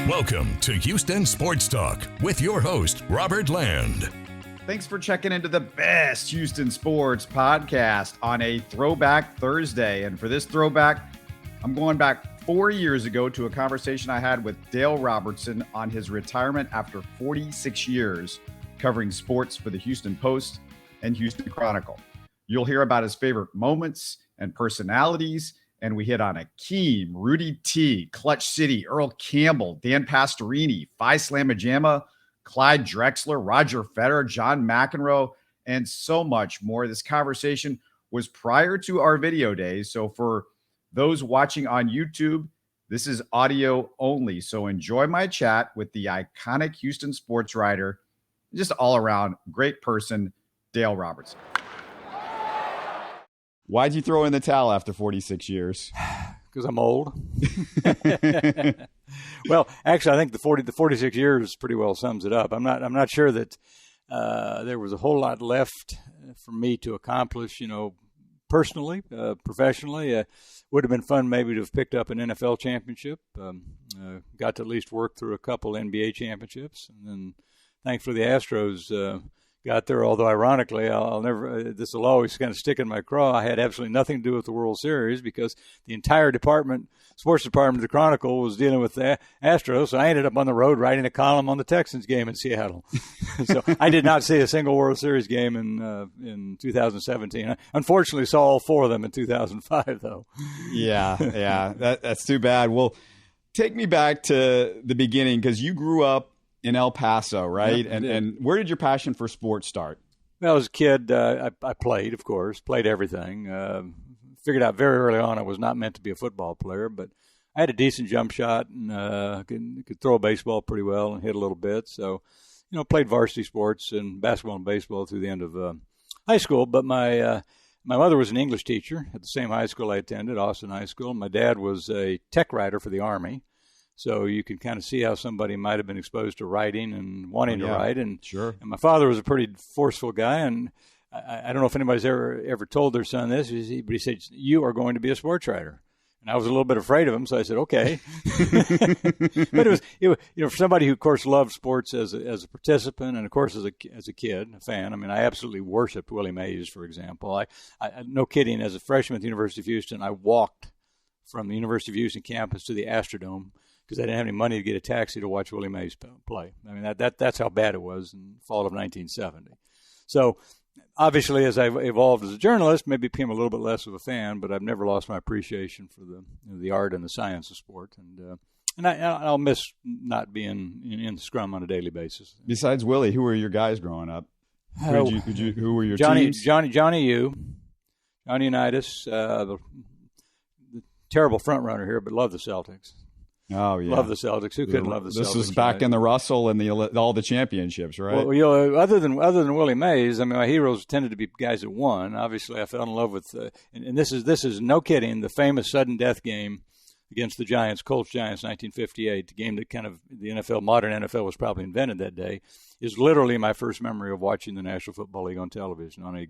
Welcome to Houston Sports Talk with your host, Robert Land. Thanks for checking into the best Houston sports podcast on a Throwback Thursday. And for this throwback, I'm going back 4 years ago to a conversation I had with Dale Robertson on his retirement after 46 years covering sports for the Houston Post and Houston Chronicle. You'll hear about his favorite moments and personalities, and we hit on Hakeem, Rudy T, Clutch City, Earl Campbell, Dan Pastorini, Phi Slama Jama, Clyde Drexler, Roger Federer, John McEnroe, and so much more. This conversation was prior to our video days, so for those watching on YouTube, this is audio only. So enjoy my chat with the iconic Houston sports writer, just all-around great person, Dale Robertson. Why'd you throw in the towel after 46 years? Because I'm old. Well, actually, I think the 46 years pretty well sums it up. I'm not sure that there was a whole lot left for me to accomplish, personally, professionally. Would have been fun maybe to have picked up an NFL championship. Got to at least work through a couple NBA championships. And then thankfully the Astros got there, although ironically, I'll never. This will always kind of stick in my craw. I had absolutely nothing to do with the World Series because the entire sports department of the Chronicle was dealing with the Astros. So I ended up on the road writing a column on the Texans game in Seattle. So I did not see a single World Series game in 2017. I unfortunately saw all four of them in 2005, though. Yeah, that's too bad. Well, take me back to the beginning because you grew up in El Paso, right? Yep, and where did your passion for sports start? Well, as a kid, I played, of course, played everything. Figured out very early on I was not meant to be a football player, but I had a decent jump shot and could throw a baseball pretty well and hit a little bit. So, played varsity sports and basketball and baseball through the end of high school. But my mother was an English teacher at the same high school I attended, Austin High School. My dad was a tech writer for the Army. So you can kind of see how somebody might have been exposed to writing and wanting to write. And, sure. And my father was a pretty forceful guy, and I don't know if anybody's ever told their son this, but he said, "You are going to be a sports writer." And I was a little bit afraid of him, so I said, "Okay." But it was for somebody who, of course, loved sports as a participant, and of course as a kid, a fan. I mean, I absolutely worshipped Willie Mays, for example. I no kidding, as a freshman at the University of Houston, I walked from the University of Houston campus to the Astrodome, because I didn't have any money to get a taxi to watch Willie Mays play. I mean, that's how bad it was in the fall of 1970. So obviously, as I've evolved as a journalist, maybe became a little bit less of a fan, but I've never lost my appreciation for the art and the science of sport. And I'll miss not being in the scrum on a daily basis. Besides Willie, who were your guys growing up? Who were your teams? Johnny U, Johnny Unitas, the terrible front runner here, but love the Celtics. Oh, yeah. Love the Celtics. Who couldn't love the Celtics? This was back in the Russell and all the championships, right? Well, other than Willie Mays, I mean, my heroes tended to be guys that won. Obviously, I fell in love with, and this is no kidding, the famous sudden death game against the Giants, Colts Giants, 1958, the game that kind of the modern NFL was probably invented that day, is literally my first memory of watching the National Football League on television, on a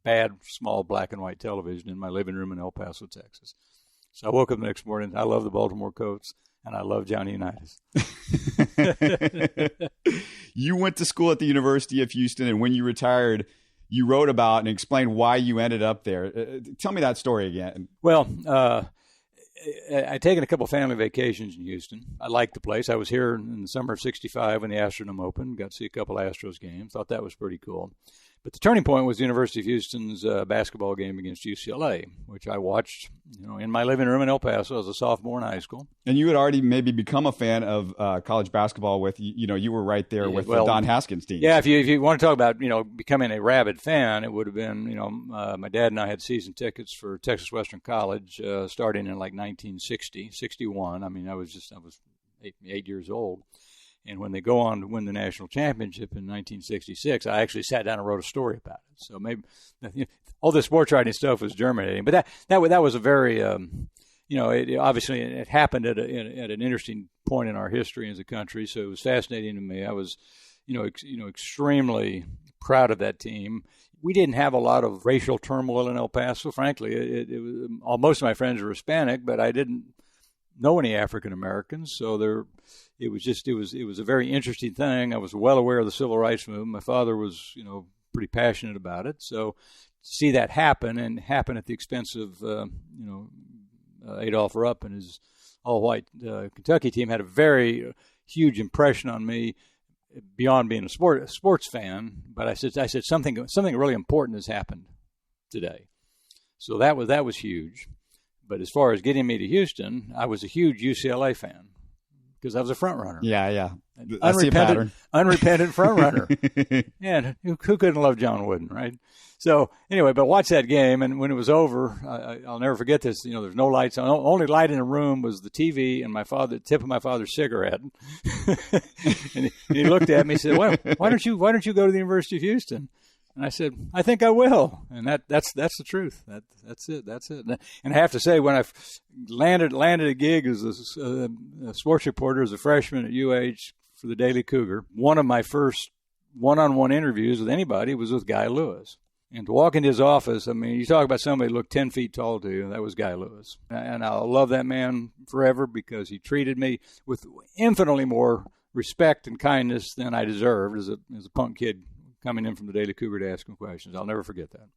bad, small black and white television in my living room in El Paso, Texas. So I woke up the next morning. I love the Baltimore Colts. And I love Johnny Unitas. You went to school at the University of Houston, and when you retired, you wrote about and explained why you ended up there. Tell me that story again. Well, I'd taken a couple family vacations in Houston. I liked the place. I was here in the summer of '65 when the Astrodome opened. Got to see a couple Astros games. Thought that was pretty cool. But the turning point was the University of Houston's basketball game against UCLA, which I watched, in my living room in El Paso as a sophomore in high school. And you had already maybe become a fan of college basketball with, you were right there with the Don Haskins team. Yeah, if you want to talk about, becoming a rabid fan, it would have been, my dad and I had season tickets for Texas Western College starting in like 1960, 61. I mean, I was 8 years old. And when they go on to win the national championship in 1966, I actually sat down and wrote a story about it. So maybe all the sports writing stuff was germinating. But that was a very, it happened at an interesting point in our history as a country. So it was fascinating to me. I was, extremely proud of that team. We didn't have a lot of racial turmoil in El Paso. Frankly, it was most of my friends were Hispanic, but I didn't know any African Americans, so it was a very interesting thing. I was well aware of the civil rights movement. My father was, pretty passionate about it. So to see that happen at the expense of, Adolph Rupp and his all-white Kentucky team had a very huge impression on me beyond being a sports fan. But I said something really important has happened today. So that was huge. But as far as getting me to Houston, I was a huge UCLA fan because I was a front runner. Yeah. I see a pattern. Unrepentant front runner. And who couldn't love John Wooden, right? So anyway, but watch that game, and when it was over, I'll never forget this. There's no lights on. Only light in the room was the TV and the tip of my father's cigarette. And he looked at me and said, "Why don't you go to the University of Houston?" And I said, "I think I will." And that's the truth. That's it. And I have to say, when I landed a gig as a sports reporter as a freshman at UH for the Daily Cougar, one of my first one-on-one interviews with anybody was with Guy Lewis. And to walk into his office, you talk about somebody who looked 10 feet tall to you, that was Guy Lewis. And I'll love that man forever because he treated me with infinitely more respect and kindness than I deserved as a punk kid coming in from the Daily Cougar to ask him questions. I'll never forget that.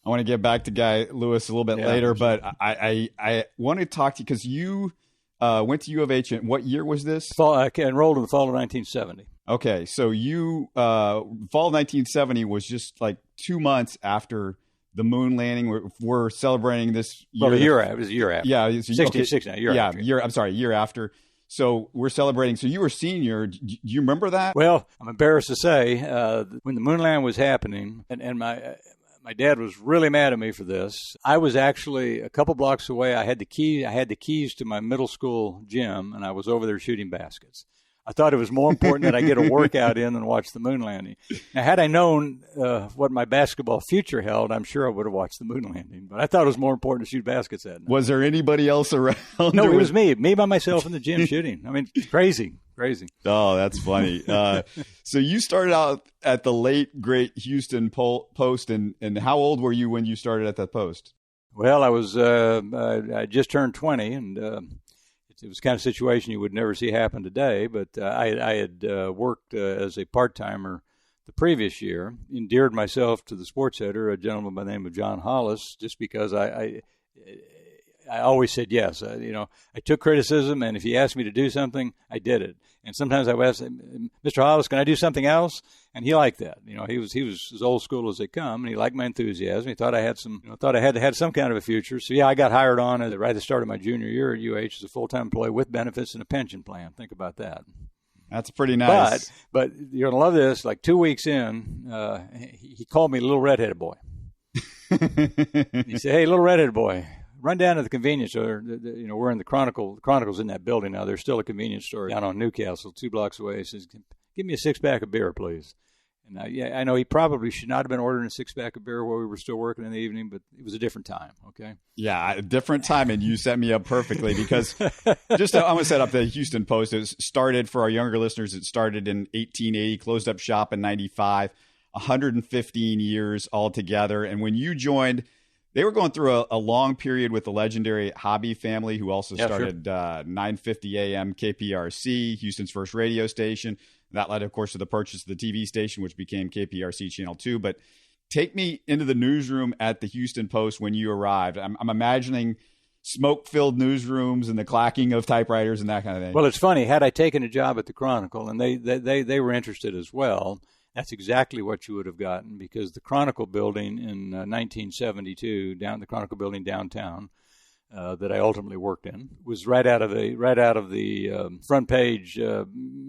I want to get back to Guy Lewis a little bit later, but I want to talk to you because you went to U of H. What year was this? I enrolled in the fall of 1970. Okay, so you fall of 1970 was just like 2 months after the moon landing. We're celebrating this year. Well, it was a year after. Yeah, a year after. A year after. So we're celebrating. So you were senior. Do you remember that? Well, I'm embarrassed to say when the moon landing was happening, and my dad was really mad at me for this. I was actually a couple blocks away. I had the keys to my middle school gym, and I was over there shooting baskets. I thought it was more important that I get a workout in than watch the moon landing. Now, had I known what my basketball future held, I'm sure I would have watched the moon landing. But I thought it was more important to shoot baskets that night. Was there anybody else around? No, it was me by myself in the gym shooting. Crazy. Oh, that's funny. So you started out at the late, great Houston Post, and how old were you when you started at that Post? Well, I just turned 20, and it was the kind of situation you would never see happen today, but I had worked as a part-timer the previous year, endeared myself to the sports editor, a gentleman by the name of John Hollis, just because I always said yes. I took criticism, and if he asked me to do something, I did it. And sometimes I would ask, "Mr. Hollis, can I do something else?" And he liked that. He was as old school as they come, and he liked my enthusiasm. He thought I had some kind of a future. So I got hired on right at the start of my junior year at UH as a full-time employee with benefits and a pension plan. Think about that. That's pretty nice. But you're gonna love this. Like 2 weeks in, he called me little redheaded boy. He said, "Hey, little redheaded boy, run down to the convenience store." We're in the Chronicle. The Chronicle's in that building now. There's still a convenience store down on Newcastle, 2 blocks away. He says, "Give me a 6-pack of beer, please." And I know he probably should not have been ordering a 6-pack of beer while we were still working in the evening, but it was a different time, okay? Yeah, a different time, and you set me up perfectly because I'm going to set up the Houston Post. It started, for our younger listeners, it started in 1880, closed up shop in 95, 115 years altogether. And when you joined, they were going through a long period with the legendary Hobby family, who also started 950 AM KPRC, Houston's first radio station. That led, of course, to the purchase of the TV station, which became KPRC Channel 2. But take me into the newsroom at the Houston Post when you arrived. I'm imagining smoke-filled newsrooms and the clacking of typewriters and that kind of thing. Well, it's funny. Had I taken a job at the Chronicle, and they were interested as well, that's exactly what you would have gotten, because the Chronicle building in 1972, the Chronicle building downtown, that I ultimately worked in, was right out of the front page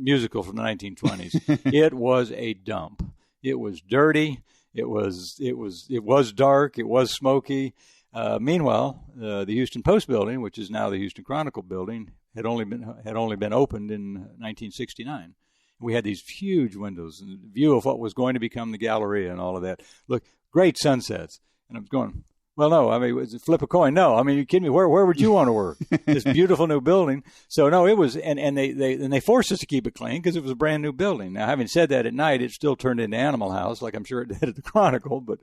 musical from the 1920s. It was a dump. It was dirty. It was dark. It was smoky. Meanwhile, the Houston Post building, which is now the Houston Chronicle building, had only been opened in 1969. We had these huge windows and view of what was going to become the Galleria and all of that. Look, great sunsets. And I was going, well, no, flip a coin. No, you kidding me? Where would you want to work? This beautiful new building. So no, it was, and they forced us to keep it clean because it was a brand new building. Now, having said that, at night it still turned into Animal House, like I'm sure it did at the Chronicle. But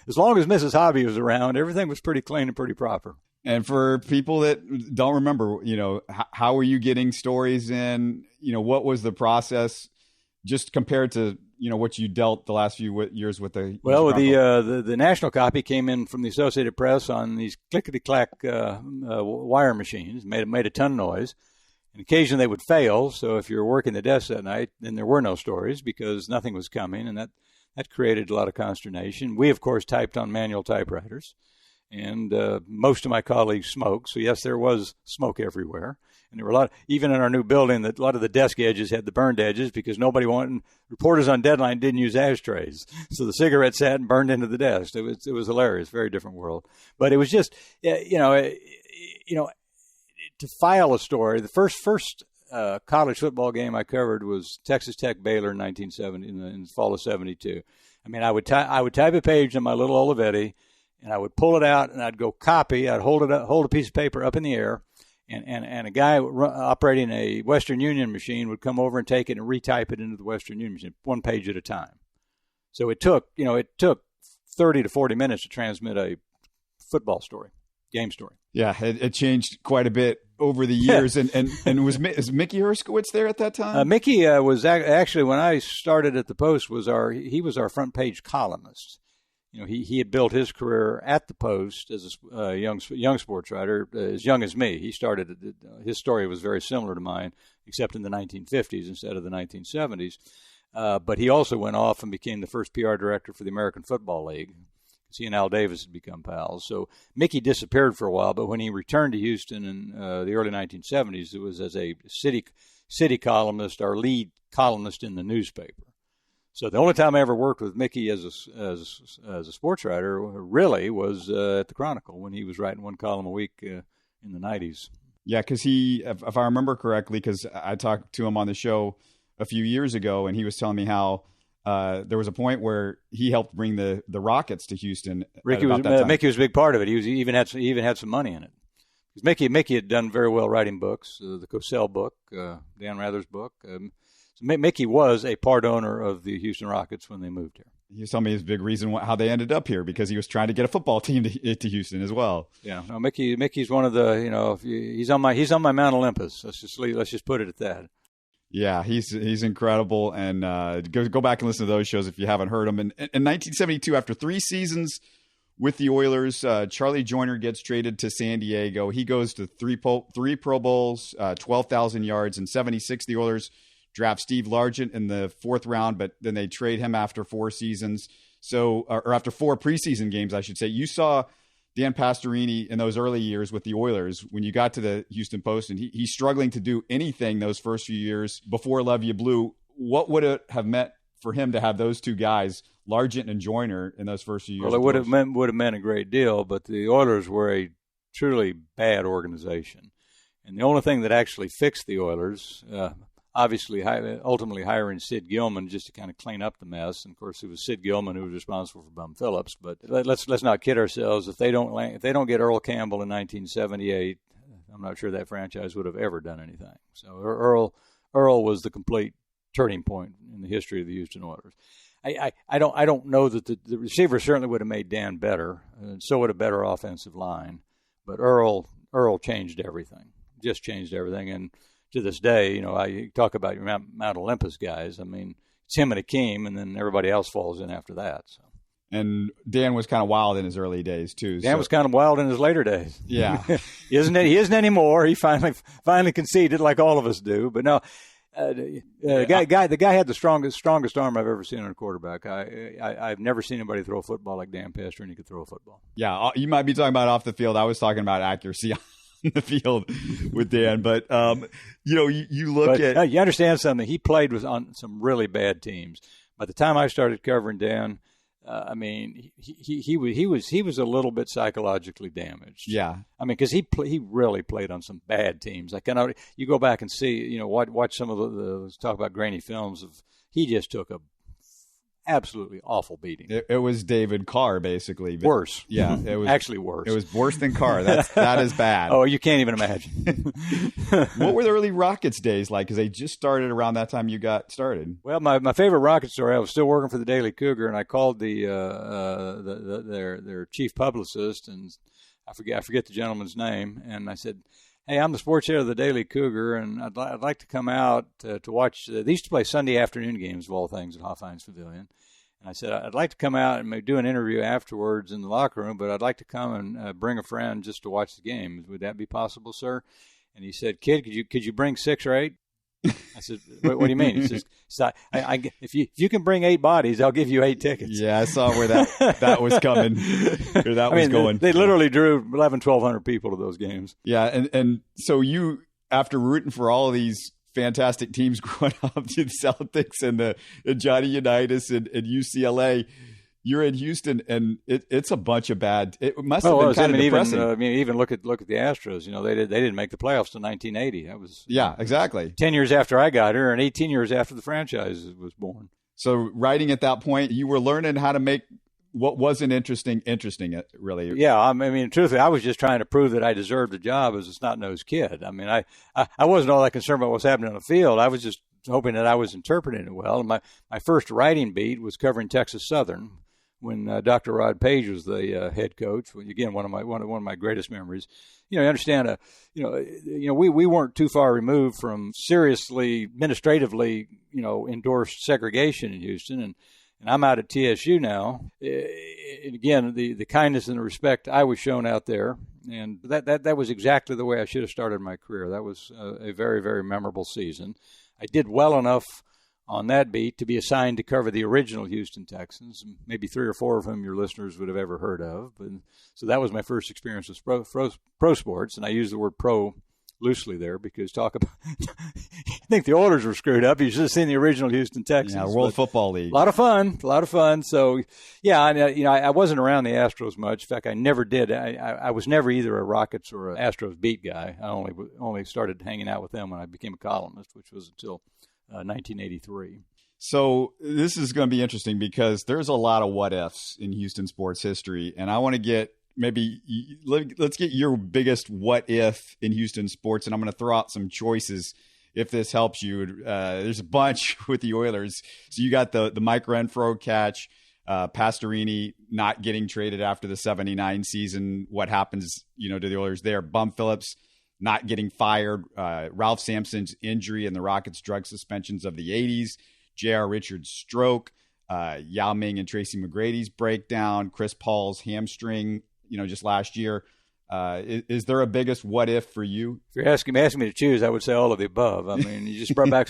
as long as Mrs. Hobby was around, everything was pretty clean and pretty proper. And for people that don't remember, how were you getting stories in? What was the process just compared to, what you dealt the last few years with the Well, the national copy came in from the Associated Press on these clickety-clack wire machines, made a ton of noise. And occasionally they would fail. So if you were working the desk that night, then there were no stories because nothing was coming. And that created a lot of consternation. We, of course, typed on manual typewriters. And most of my colleagues smoked. So, yes, there was smoke everywhere. And there were even in our new building, a lot of the desk edges had the burned edges because reporters on deadline didn't use ashtrays. So the cigarette sat and burned into the desk. It was hilarious, very different world. But it was just, to file a story, the first college football game I covered was Texas Tech Baylor in 1970, in the fall of 72. I mean, I would type a page in my little Olivetti, and I would pull it out, and I'd go copy. I'd hold a piece of paper up in the air, and a guy operating a Western Union machine would come over and take it and retype it into the Western Union machine, one page at a time. So it took 30 to 40 minutes to transmit a football story, game story. Yeah, it changed quite a bit over the years. Yeah. And is Mickey Herskowitz there at that time? Mickey was actually, when I started at the Post, he was our front page columnist. He had built his career at the Post as a young sports writer, as young as me. He started, his story was very similar to mine, except in the 1950s instead of the 1970s. But he also went off and became the first PR director for the American Football League. He and Al Davis had become pals. So Mickey disappeared for a while, but when he returned to Houston in the early 1970s, it was as a city columnist, our lead columnist in the newspaper. So the only time I ever worked with Mickey as a sports writer really was at the Chronicle when he was writing one column a week in the 90s. Yeah, because if I remember correctly, because I talked to him on the show a few years ago, and he was telling me how there was a point where he helped bring the Rockets to Houston. Mickey was a big part of it. He even had some money in it. Because Mickey had done very well writing books, the Cosell book, Dan Rather's book. Mickey was a part owner of the Houston Rockets when they moved here. He was telling me his big reason how they ended up here because he was trying to get a football team to Houston as well. Yeah, no, Mickey's one of the he's on my Mount Olympus. Let's just put it at that. Yeah, he's incredible, and go back and listen to those shows if you haven't heard them. In 1972, after 3 seasons with the Oilers, Charlie Joyner gets traded to San Diego. He goes to three Pro Bowls, 12,000 yards. In 76, the Oilers draft Steve Largent in the 4th round, but then they trade him after 4 seasons. Or after 4 preseason games, I should say. You saw Dan Pastorini in those early years with the Oilers when you got to the Houston Post, and he's struggling to do anything those first few years before Love You Blue. What would it have meant for him to have those 2 guys, Largent and Joyner, in those first few years? Well, it would have meant a great deal, but the Oilers were a truly bad organization. And the only thing that actually fixed the Oilers, obviously, ultimately hiring Sid Gilman just to kind of clean up the mess. And of course, it was Sid Gilman who was responsible for Bum Phillips. But let's not kid ourselves. If they don't get Earl Campbell in 1978, I'm not sure that franchise would have ever done anything. So Earl was the complete turning point in the history of the Houston Oilers. I don't know that the receiver certainly would have made Dan better, and so would a better offensive line. But Earl changed everything, just changed everything, and to this day, I talk about your Mount Olympus guys. I mean, it's him and Hakeem, and then everybody else falls in after that. So. And Dan was kind of wild in his early days too. Dan was kind of wild in his later days. Yeah, he isn't anymore. He finally conceded, like all of us do. But no, the guy had the strongest arm I've ever seen on a quarterback. I've never seen anybody throw a football like Dan Pastorini could throw a football. Yeah, you might be talking about off the field. I was talking about accuracy in the field with Dan, but you look at you understand something. He played on some really bad teams. By the time I started covering Dan, I mean he was a little bit psychologically damaged. Yeah, I mean because he really played on some bad teams. You go back and see watch some of the talk about grainy films of he just took a absolutely awful beating. It was David Carr, basically. Worse. Yeah, it was actually worse. It was worse than Carr. That is bad. Oh, you can't even imagine. What were the early Rockets days like? Because they just started around that time you got started. Well, my favorite Rocket story. I was still working for the Daily Cougar, and I called their chief publicist, and I forget the gentleman's name, and I said, "Hey, I'm the sports editor of the Daily Cougar, and I'd like to come out to watch." They used to play Sunday afternoon games of all things at Hofheinz Pavilion. And I said, I'd like to come out and maybe do an interview afterwards in the locker room, but I'd like to come and bring a friend just to watch the game. Would that be possible, sir? And he said, "Kid, could you bring 6 or 8? I said, what do you mean? He says, if you can bring 8 bodies, I'll give you 8 tickets. Yeah, I saw where that was coming, or that was going. They literally drew 1,200 people to those games. Yeah, and so you, after rooting for all of these fantastic teams growing up, the Celtics and the Johnny Unitas and UCLA, you're in Houston, and it's a bunch of bad. It must have been kind of depressing. Even look at the Astros. They didn't make the playoffs till 1980. That was exactly 10 years after I got here, and 18 years after the franchise was born. So writing at that point, you were learning how to make what wasn't interesting, really. Yeah, I mean, truthfully, I was just trying to prove that I deserved a job as a snot-nosed kid. I mean, I wasn't all that concerned about what's happening on the field. I was just hoping that I was interpreting it well. And my first writing beat was covering Texas Southern when Dr. Rod Page was the head coach. Again, one of my greatest memories. You understand, we weren't too far removed from seriously administratively, endorsed segregation in Houston, and I'm out at TSU now. And again, the kindness and the respect I was shown out there, and that was exactly the way I should have started my career. That was a very, very memorable season. I did well enough on that beat to be assigned to cover the original Houston Texans, maybe 3 or 4 of whom your listeners would have ever heard of. But so that was my first experience with pro sports, and I use the word pro loosely there because you think the Oilers were screwed up. You should have seen the original Houston Texans. Yeah, World Football League. A lot of fun. So, yeah, I wasn't around the Astros much. In fact, I never did. I was never either a Rockets or an Astros beat guy. I only started hanging out with them when I became a columnist, which was until 1983. So this is going to be interesting because there's a lot of what ifs in Houston sports history, and I want to get let's get your biggest what if in Houston sports, and I'm going to throw out some choices if this helps you. There's a bunch with the Oilers. So you got the Mike Renfro catch, Pastorini not getting traded after the 79 season. What happens, to the Oilers there? Bum Phillips not getting fired, Ralph Sampson's injury and the Rockets' drug suspensions of the 80s, J.R. Richards' stroke, Yao Ming and Tracy McGrady's breakdown, Chris Paul's hamstring, just last year. Is there a biggest what if for you? If you're asking me to choose, I would say all of the above. I mean, you just brought back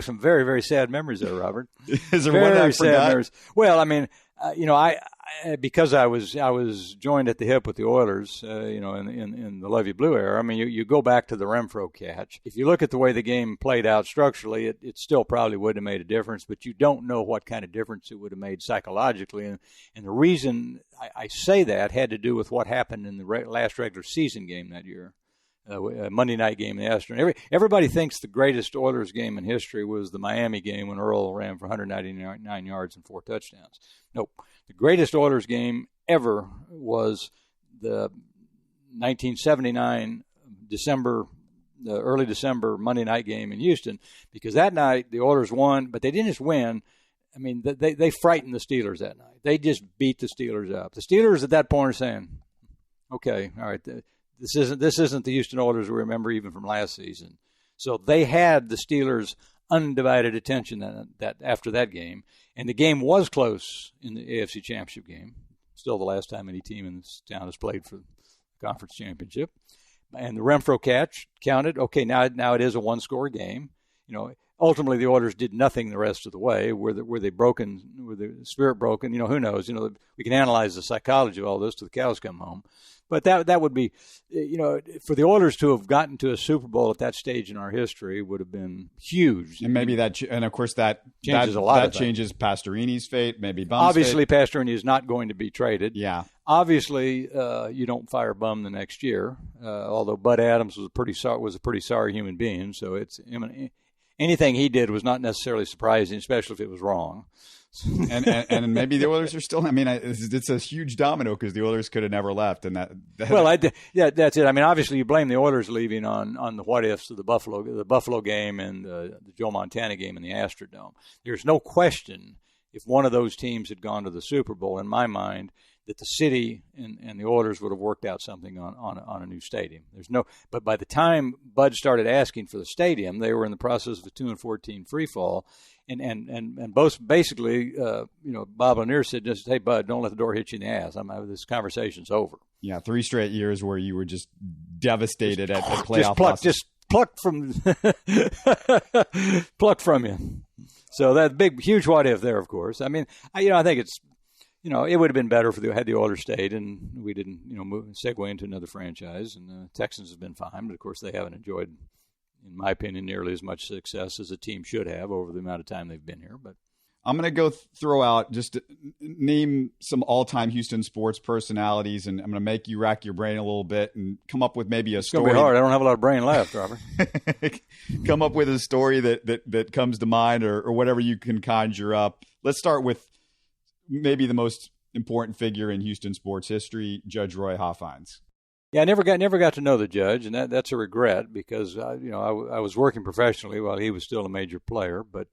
some very, very sad memories there, Robert. Is there one I forgot? Memories. Well, I mean, because I was joined at the hip with the Oilers, in the Levy Blue era. I mean, you go back to the Renfro catch. If you look at the way the game played out structurally, it still probably wouldn't have made a difference, but you don't know what kind of difference it would have made psychologically. And the reason I say that had to do with what happened in the last regular season game that year. Monday night game in the Astrodome. Everybody thinks the greatest Oilers game in history was the Miami game when Earl ran for 199 yards and 4 touchdowns. Nope. The greatest Oilers game ever was the 1979 early December Monday night game in Houston, because that night the Oilers won, but they didn't just win. I mean, they frightened the Steelers that night. They just beat the Steelers up. The Steelers at that point are saying, okay, all right, this isn't the Houston Oilers we remember even from last season. So they had the Steelers' undivided attention that after that game, and the game was close in the AFC Championship game. Still the last time any team in this town has played for the conference championship. And the Renfro catch counted. Okay, now it is a one-score game. Ultimately the Oilers did nothing the rest of the way. Were they broken? Were the spirit broken? Who knows? We can analyze the psychology of all this till the cows come home. But that would be, for the Oilers to have gotten to a Super Bowl at that stage in our history would have been huge. And maybe and of course that changes a lot. That changes Pastorini's fate, maybe Bum's obviously fate. Pastorini is not going to be traded. Yeah. Obviously, you don't fire Bum the next year. Although Bud Adams was a pretty sorry human being, so anything he did was not necessarily surprising, especially if it was wrong. and maybe the Oilers are still. I mean, it's a huge domino because the Oilers could have never left, and that's it. I mean, obviously, you blame the Oilers leaving on the what ifs of the Buffalo game and the Joe Montana game in the Astrodome. There's no question if one of those teams had gone to the Super Bowl, in my mind, that the city and the Oilers would have worked out something on a new stadium. But by the time Bud started asking for the stadium, they were in the process of a 2-14 free fall, and both basically, Bob Lanier said, just, hey Bud, don't let the door hit you in the ass. This conversation's over. Yeah, 3 straight years where you were just devastated at playoff just plucked from you. So that huge what if there, of course. I mean, I think it's. It would have been better had the Oilers stayed and we didn't, segue into another franchise. And the Texans have been fine, but of course they haven't enjoyed, in my opinion, nearly as much success as a team should have over the amount of time they've been here. But I'm going to go throw out just name some all-time Houston sports personalities, and I'm going to make you rack your brain a little bit and come up with maybe a story. It's going to be hard. I don't have a lot of brain left, Robert. Come up with a story that comes to mind or whatever you can conjure up. Let's start with maybe the most important figure in Houston sports history, Judge Roy Hoffines. Yeah, I never got to know the judge, and that's a regret because I was working professionally while he was still a major player. But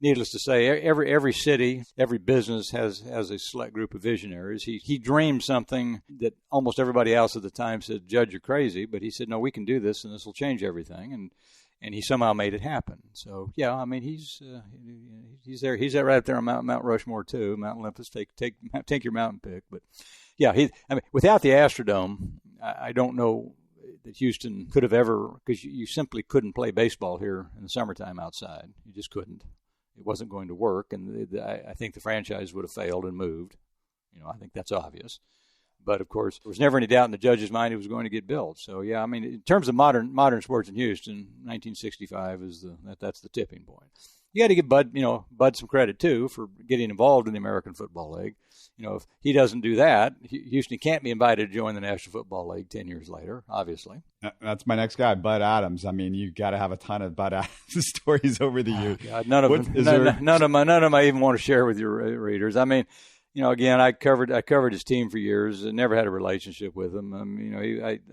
needless to say, every city, every business has a select group of visionaries. He dreamed something that almost everybody else at the time said, "Judge, you're crazy," but he said, "No, we can do this, and this will change everything." And he somehow made it happen. So yeah, I mean he's there. He's right up there on Mount Rushmore too. Mount Olympus, take your mountain pick. But yeah, without the Astrodome, I don't know that Houston could have ever, because you simply couldn't play baseball here in the summertime outside. You just couldn't. It wasn't going to work, and I think the franchise would have failed and moved. I think that's obvious. But, of course, there was never any doubt in the judge's mind it was going to get built. So, yeah, I mean, in terms of modern sports in Houston, 1965 that's the tipping point. You got to give Bud some credit, too, for getting involved in the American Football League. If he doesn't do that, Houston can't be invited to join the National Football League 10 years later, obviously. That's my next guy, Bud Adams. I mean, you got to have a ton of Bud Adams stories over the years. God, none of them I even want to share with your readers. I mean, again, I covered his team for years and never had a relationship with him.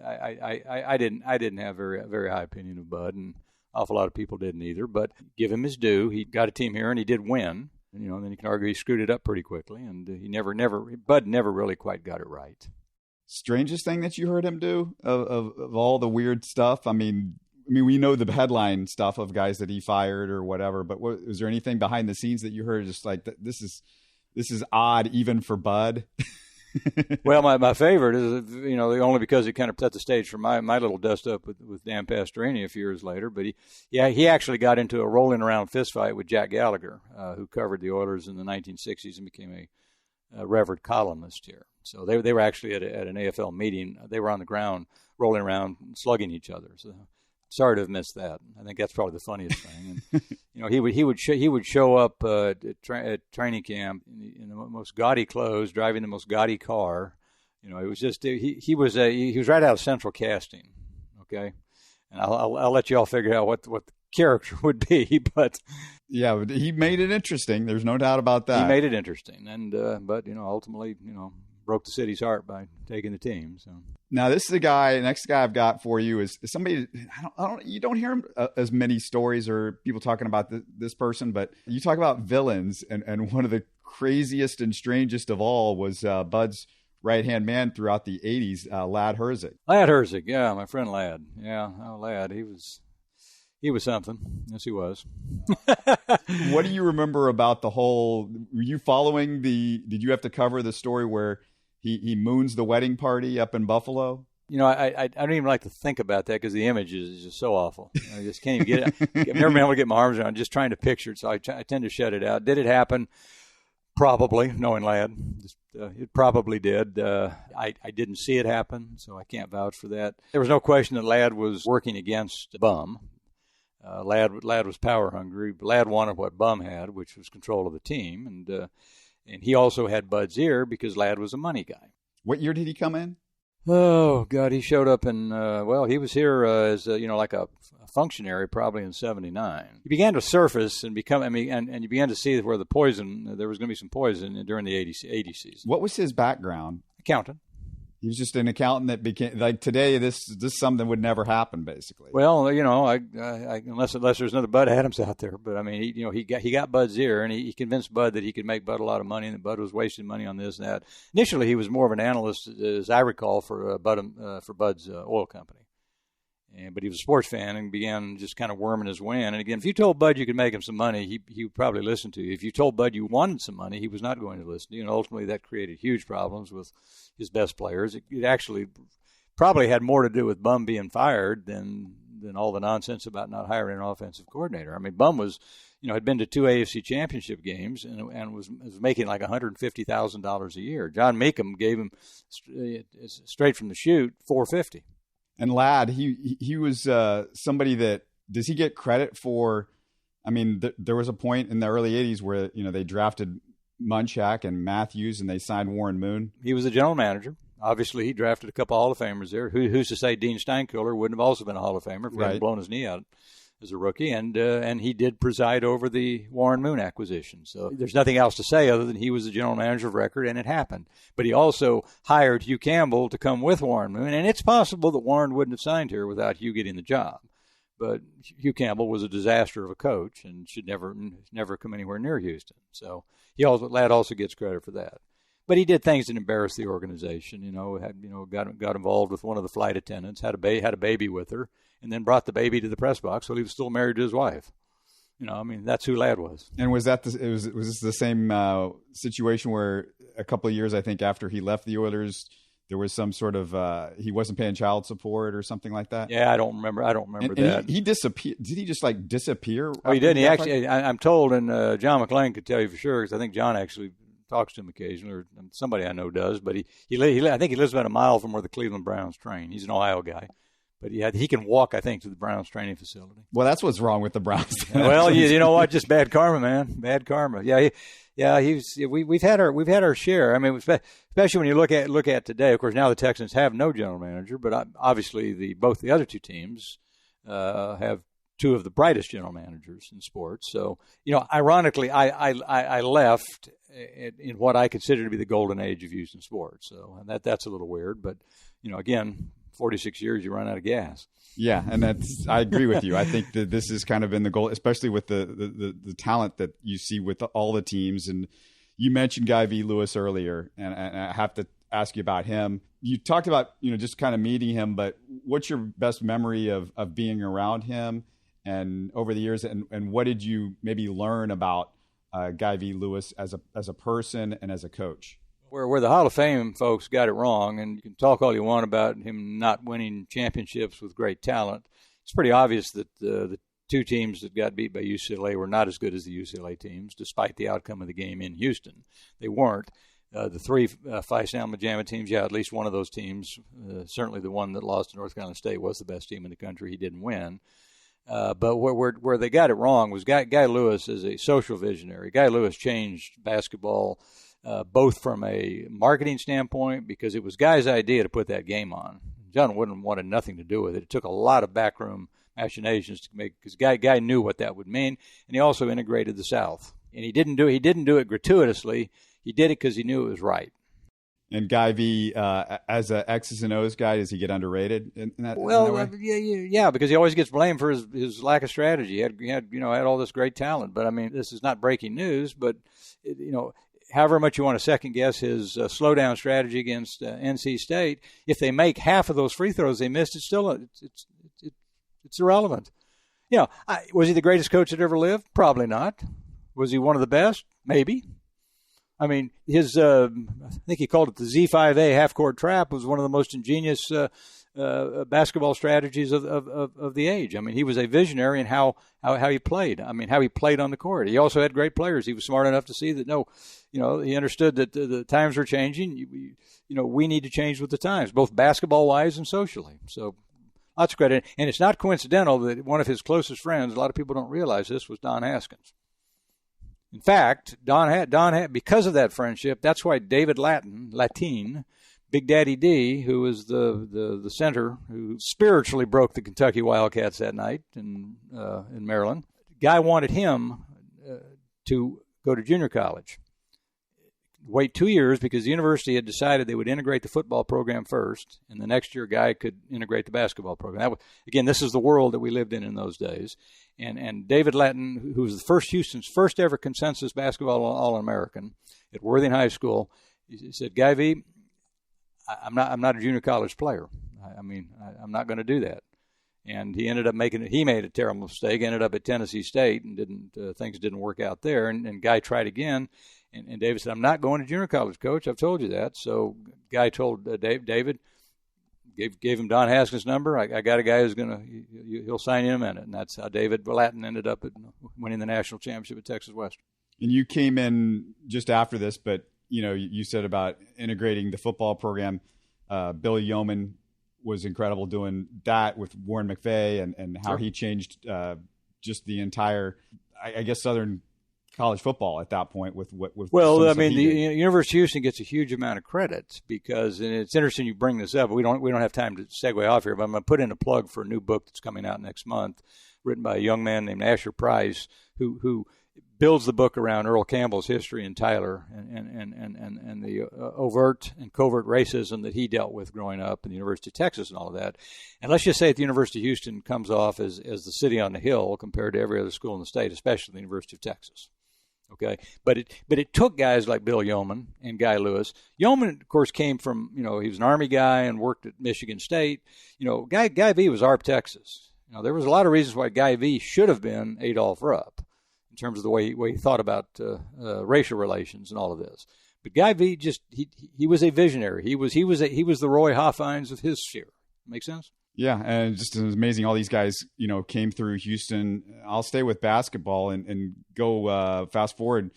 I didn't have very very high opinion of Bud, and an awful lot of people didn't either. But give him his due. He got a team here, and he did win. And then you can argue he screwed it up pretty quickly, and Bud never really quite got it right. Strangest thing that you heard him do of all the weird stuff. I mean, we know the headline stuff of guys that he fired or whatever, but was there anything behind the scenes that you heard just like this is odd even for Bud? Well, my favorite is, only because it kind of set the stage for my little dust up with Dan Pastorini a few years later. But he actually got into a rolling around fist fight with Jack Gallagher, who covered the Oilers in the 1960s and became a revered columnist here. So they were actually at an AFL meeting. They were on the ground rolling around, slugging each other. So sorry to have missed that. I think that's probably the funniest thing. And, he would show up at training camp in the most gaudy clothes, driving the most gaudy car. It was just he was right out of Central Casting. Okay, and I'll let you all figure out what the character would be, but yeah, he made it interesting. There's no doubt about that. He made it interesting, and but ultimately broke the city's heart by taking the team. So now this is next guy I've got for you is somebody you don't hear as many stories or people talking about this person, but you talk about villains, and one of the craziest and strangest of all was Bud's right-hand man throughout the 80s, Lad Herzig. Lad Herzig, yeah, my friend Lad. Yeah, Lad, he was something. Yes, he was. What do you remember about the whole, were you following did you have to cover the story where he moons the wedding party up in Buffalo? I don't even like to think about that because the image is just so awful. I just can't even get it. I've never been able to get my arms around it. Just trying to picture it, so I tend to shut it out. Did it happen? Probably, knowing Lad. It probably did. I didn't see it happen, so I can't vouch for that. There was no question that Lad was working against Bum. Lad was power hungry. Lad wanted what Bum had, which was control of the team, and he also had Bud's ear because Lad was a money guy. What year did he come in? Oh God, he showed up in he was here as like a functionary probably in '79. He began to surface and become. and you began to see where there was going to be some poison during the '80 season. What was his background? Accountant. He was just an accountant that became like today. This something would never happen, basically. Well, I unless there's another Bud Adams out there, but I mean, he got Bud's ear, and he convinced Bud that he could make Bud a lot of money, and that Bud was wasting money on this and that. Initially, he was more of an analyst, as I recall, for Bud's oil company, but he was a sports fan and began just kind of worming his way in. And again, if you told Bud you could make him some money, he would probably listen to you. If you told Bud you wanted some money, he was not going to listen to you, and ultimately that created huge problems with his best players. It actually probably had more to do with Bum being fired than all the nonsense about not hiring an offensive coordinator. I mean, Bum was, had been to 2 AFC championship games and was making like $150,000 a year. John Meekum gave him straight from the chute $450,000. And Ladd, he was somebody that, does he get credit for? I mean, there was a point in the early 80s where they drafted Munchak and Matthews, and they signed Warren Moon. He was the general manager. Obviously, he drafted a couple of Hall of Famers there. Who's to say Dean Steinkuhler wouldn't have also been a Hall of Famer if he hadn't blown his knee out as a rookie? And he did preside over the Warren Moon acquisition. So there's nothing else to say other than he was the general manager of record, and it happened. But he also hired Hugh Campbell to come with Warren Moon, and it's possible that Warren wouldn't have signed here without Hugh getting the job. But Hugh Campbell was a disaster of a coach and should never come anywhere near Houston. So Ladd also gets credit for that. But he did things that embarrassed the organization. Got involved with one of the flight attendants, had a baby with her, and then brought the baby to the press box while he was still married to his wife. That's who Ladd was. And was this the same situation where a couple of years, I think, after he left the Oilers, there was some sort of he wasn't paying child support or something like that? Yeah, I don't remember that. He disappeared. Did he just disappear? Oh, he did. He actually, I'm told, and John McClain could tell you for sure, because I think John actually talks to him occasionally, or somebody I know does. But I think he lives about a mile from where the Cleveland Browns train. He's an Ohio guy. But he can walk, I think, to the Browns training facility. Well, that's what's wrong with the Browns. Well, you know what? Just bad karma, man. Bad karma. Yeah. We've had our share. I mean, especially when you look at today. Of course, now the Texans have no general manager, but obviously both the other two teams have two of the brightest general managers in sports. So, ironically, I left in what I consider to be the golden age of Houston sports. So that's a little weird, but again, 46 years, you run out of gas. Yeah, and I agree with you. I think that this has kind of been the goal, especially with the talent that you see with all the teams. And you mentioned Guy V. Lewis earlier, and I have to ask you about him. You talked about just kind of meeting him, but what's your best memory of being around him and over the years, and what did you maybe learn about Guy V. Lewis as a person and as a coach? Where the Hall of Fame folks got it wrong, and you can talk all you want about him not winning championships with great talent, it's pretty obvious that the two teams that got beat by UCLA were not as good as the UCLA teams, despite the outcome of the game in Houston. They weren't. The three Phi Slama Jama teams, at least one of those teams, certainly the one that lost to North Carolina State, was the best team in the country. He didn't win. But where they got it wrong was Guy Lewis is a social visionary. Guy Lewis changed basketball both from a marketing standpoint, because it was Guy's idea to put that game on. John Wooden wanted nothing to do with it. It took a lot of backroom machinations to make, because Guy knew what that would mean, and he also integrated the South. And he didn't do it gratuitously. He did it because he knew it was right. And Guy V, as an X's and O's guy, does he get underrated in that way? Yeah, because he always gets blamed for his lack of strategy. He had all this great talent, but I mean, this is not breaking news. But however much you want to second guess his slow down strategy against NC State, if they make half of those free throws they missed, it's irrelevant. Was he the greatest coach that ever lived? Probably not. Was he one of the best? Maybe. I mean, his I think he called it the Z5A half-court trap was one of the most ingenious basketball strategies of the age. I mean, he was a visionary in how he played. I mean, how he played on the court. He also had great players. He was smart enough to see that, he understood that the times were changing. We need to change with the times, both basketball-wise and socially. So lots of credit. And it's not coincidental that one of his closest friends, a lot of people don't realize this, was Don Haskins. In fact, Don had, because of that friendship, that's why David Latine, Big Daddy D, who was the center who spiritually broke the Kentucky Wildcats that night in Maryland, Guy wanted him to go to junior college. wait 2 years because the university had decided they would integrate the football program first, and the next year a guy could integrate the basketball program. That was, again, this is the world that we lived in those days. And David Lattin, who was Houston's first ever consensus basketball All-American at Worthing High School, he said, Guy V, I'm not a junior college player. I'm not going to do that. And he ended up he made a terrible mistake, ended up at Tennessee State, and things didn't work out there. And Guy tried again. And David said, I'm not going to junior college, Coach. I've told you that. So Guy told David, gave him Don Haskins' number. I got a guy who's he'll sign you in a minute. And that's how David Lattin ended up winning the national championship at Texas Western. And you came in just after this, but, you said about integrating the football program. Bill Yeoman was incredible doing that with Warren McVay and how he changed just the entire, I guess, Southern college football at that point with the University of Houston gets a huge amount of credit because, and it's interesting you bring this up. We don't have time to segue off here, but I'm going to put in a plug for a new book that's coming out next month, written by a young man named Asher Price, who builds the book around Earl Campbell's history in Tyler and the overt and covert racism that he dealt with growing up in the University of Texas and all of that. And let's just say that the University of Houston comes off as the city on the hill compared to every other school in the state, especially the University of Texas. Okay, but it took guys like Bill Yeoman and Guy Lewis. Yeoman, of course, came from, he was an Army guy and worked at Michigan State. Guy V was ARP, Texas. There was a lot of reasons why Guy V should have been Adolph Rupp in terms of the way he thought about racial relations and all of this. But Guy V he was a visionary. He was the Roy Hoffines of his sphere. Make sense? Yeah, and just amazing. All these guys, came through Houston. I'll stay with basketball and go fast forward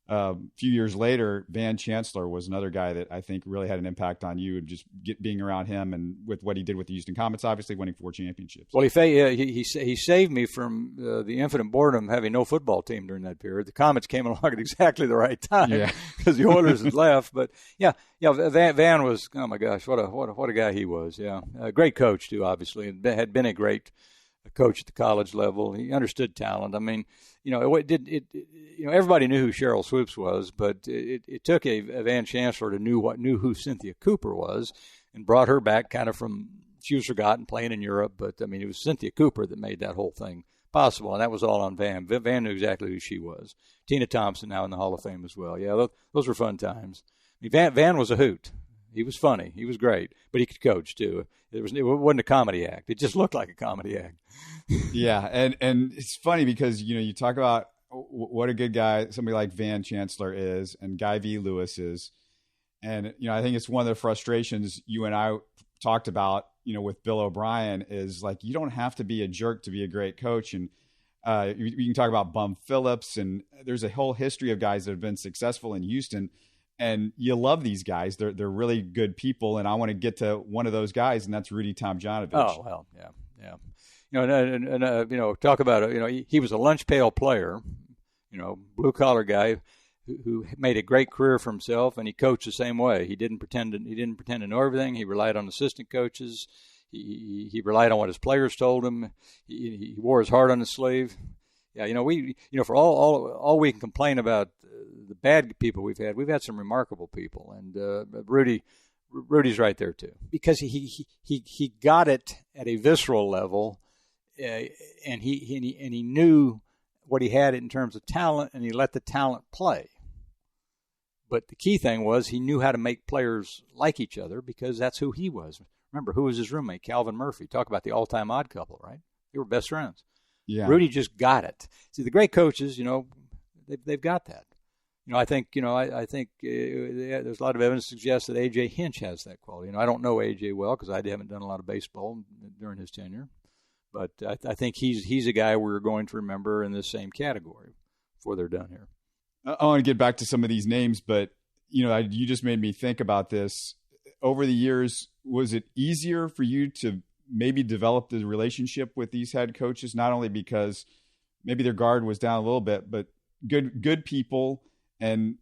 a few years later. Van Chancellor was another guy that I think really had an impact on you, just being around him and with what he did with the Houston Comets, obviously winning 4 championships. Well, he saved me from the infinite boredom of having no football team during that period. The Comets came along at exactly the right time because the Oilers had left. But Van was, oh my gosh, what a guy he was. Yeah, a great coach too, obviously, and had been a great coach at the college level. He understood talent. I mean, everybody knew who Cheryl Swoops was, but it took a Van Chancellor to knew who Cynthia Cooper was, and brought her back kind of from, she was forgotten playing in Europe, but I mean, it was Cynthia Cooper that made that whole thing possible, and that was all on Van. Van knew exactly who she was. Tina Thompson now in the Hall of Fame as well. Yeah, those were fun times. I mean, Van was a hoot. He was funny. He was great, but he could coach too. It wasn't a comedy act. It just looked like a comedy act. Yeah, and it's funny because you talk about what a good guy somebody like Van Chancellor is, and Guy V. Lewis is, and I think it's one of the frustrations you and I talked about, with Bill O'Brien is like you don't have to be a jerk to be a great coach, and you can talk about Bum Phillips, and there's a whole history of guys that have been successful in Houston. And you love these guys. They're really good people, and I want to get to one of those guys, and that's Rudy Tomjanovich. Oh, well, yeah. Talk about it. He was a lunch pail player, blue collar guy who made a great career for himself, and he coached the same way. He didn't pretend to know everything. He relied on assistant coaches. He relied on what his players told him. He wore his heart on his sleeve. Yeah, for all we can complain about the bad people we've had some remarkable people, and Rudy's right there too, because he got it at a visceral level, and he knew what he had in terms of talent, and he let the talent play. But the key thing was he knew how to make players like each other because that's who he was. Remember, who was his roommate? Calvin Murphy. Talk about the all-time odd couple, right? They were best friends. Yeah. Rudy just got it. See, the great coaches, they've got that. I think there's a lot of evidence to suggest that A.J. Hinch has that quality. I don't know A.J. well because I haven't done a lot of baseball during his tenure, but I think he's a guy we're going to remember in this same category before they're done here. I want to get back to some of these names, but you just made me think about this. Over the years, was it easier for you to maybe develop the relationship with these head coaches, not only because maybe their guard was down a little bit, but good people? And,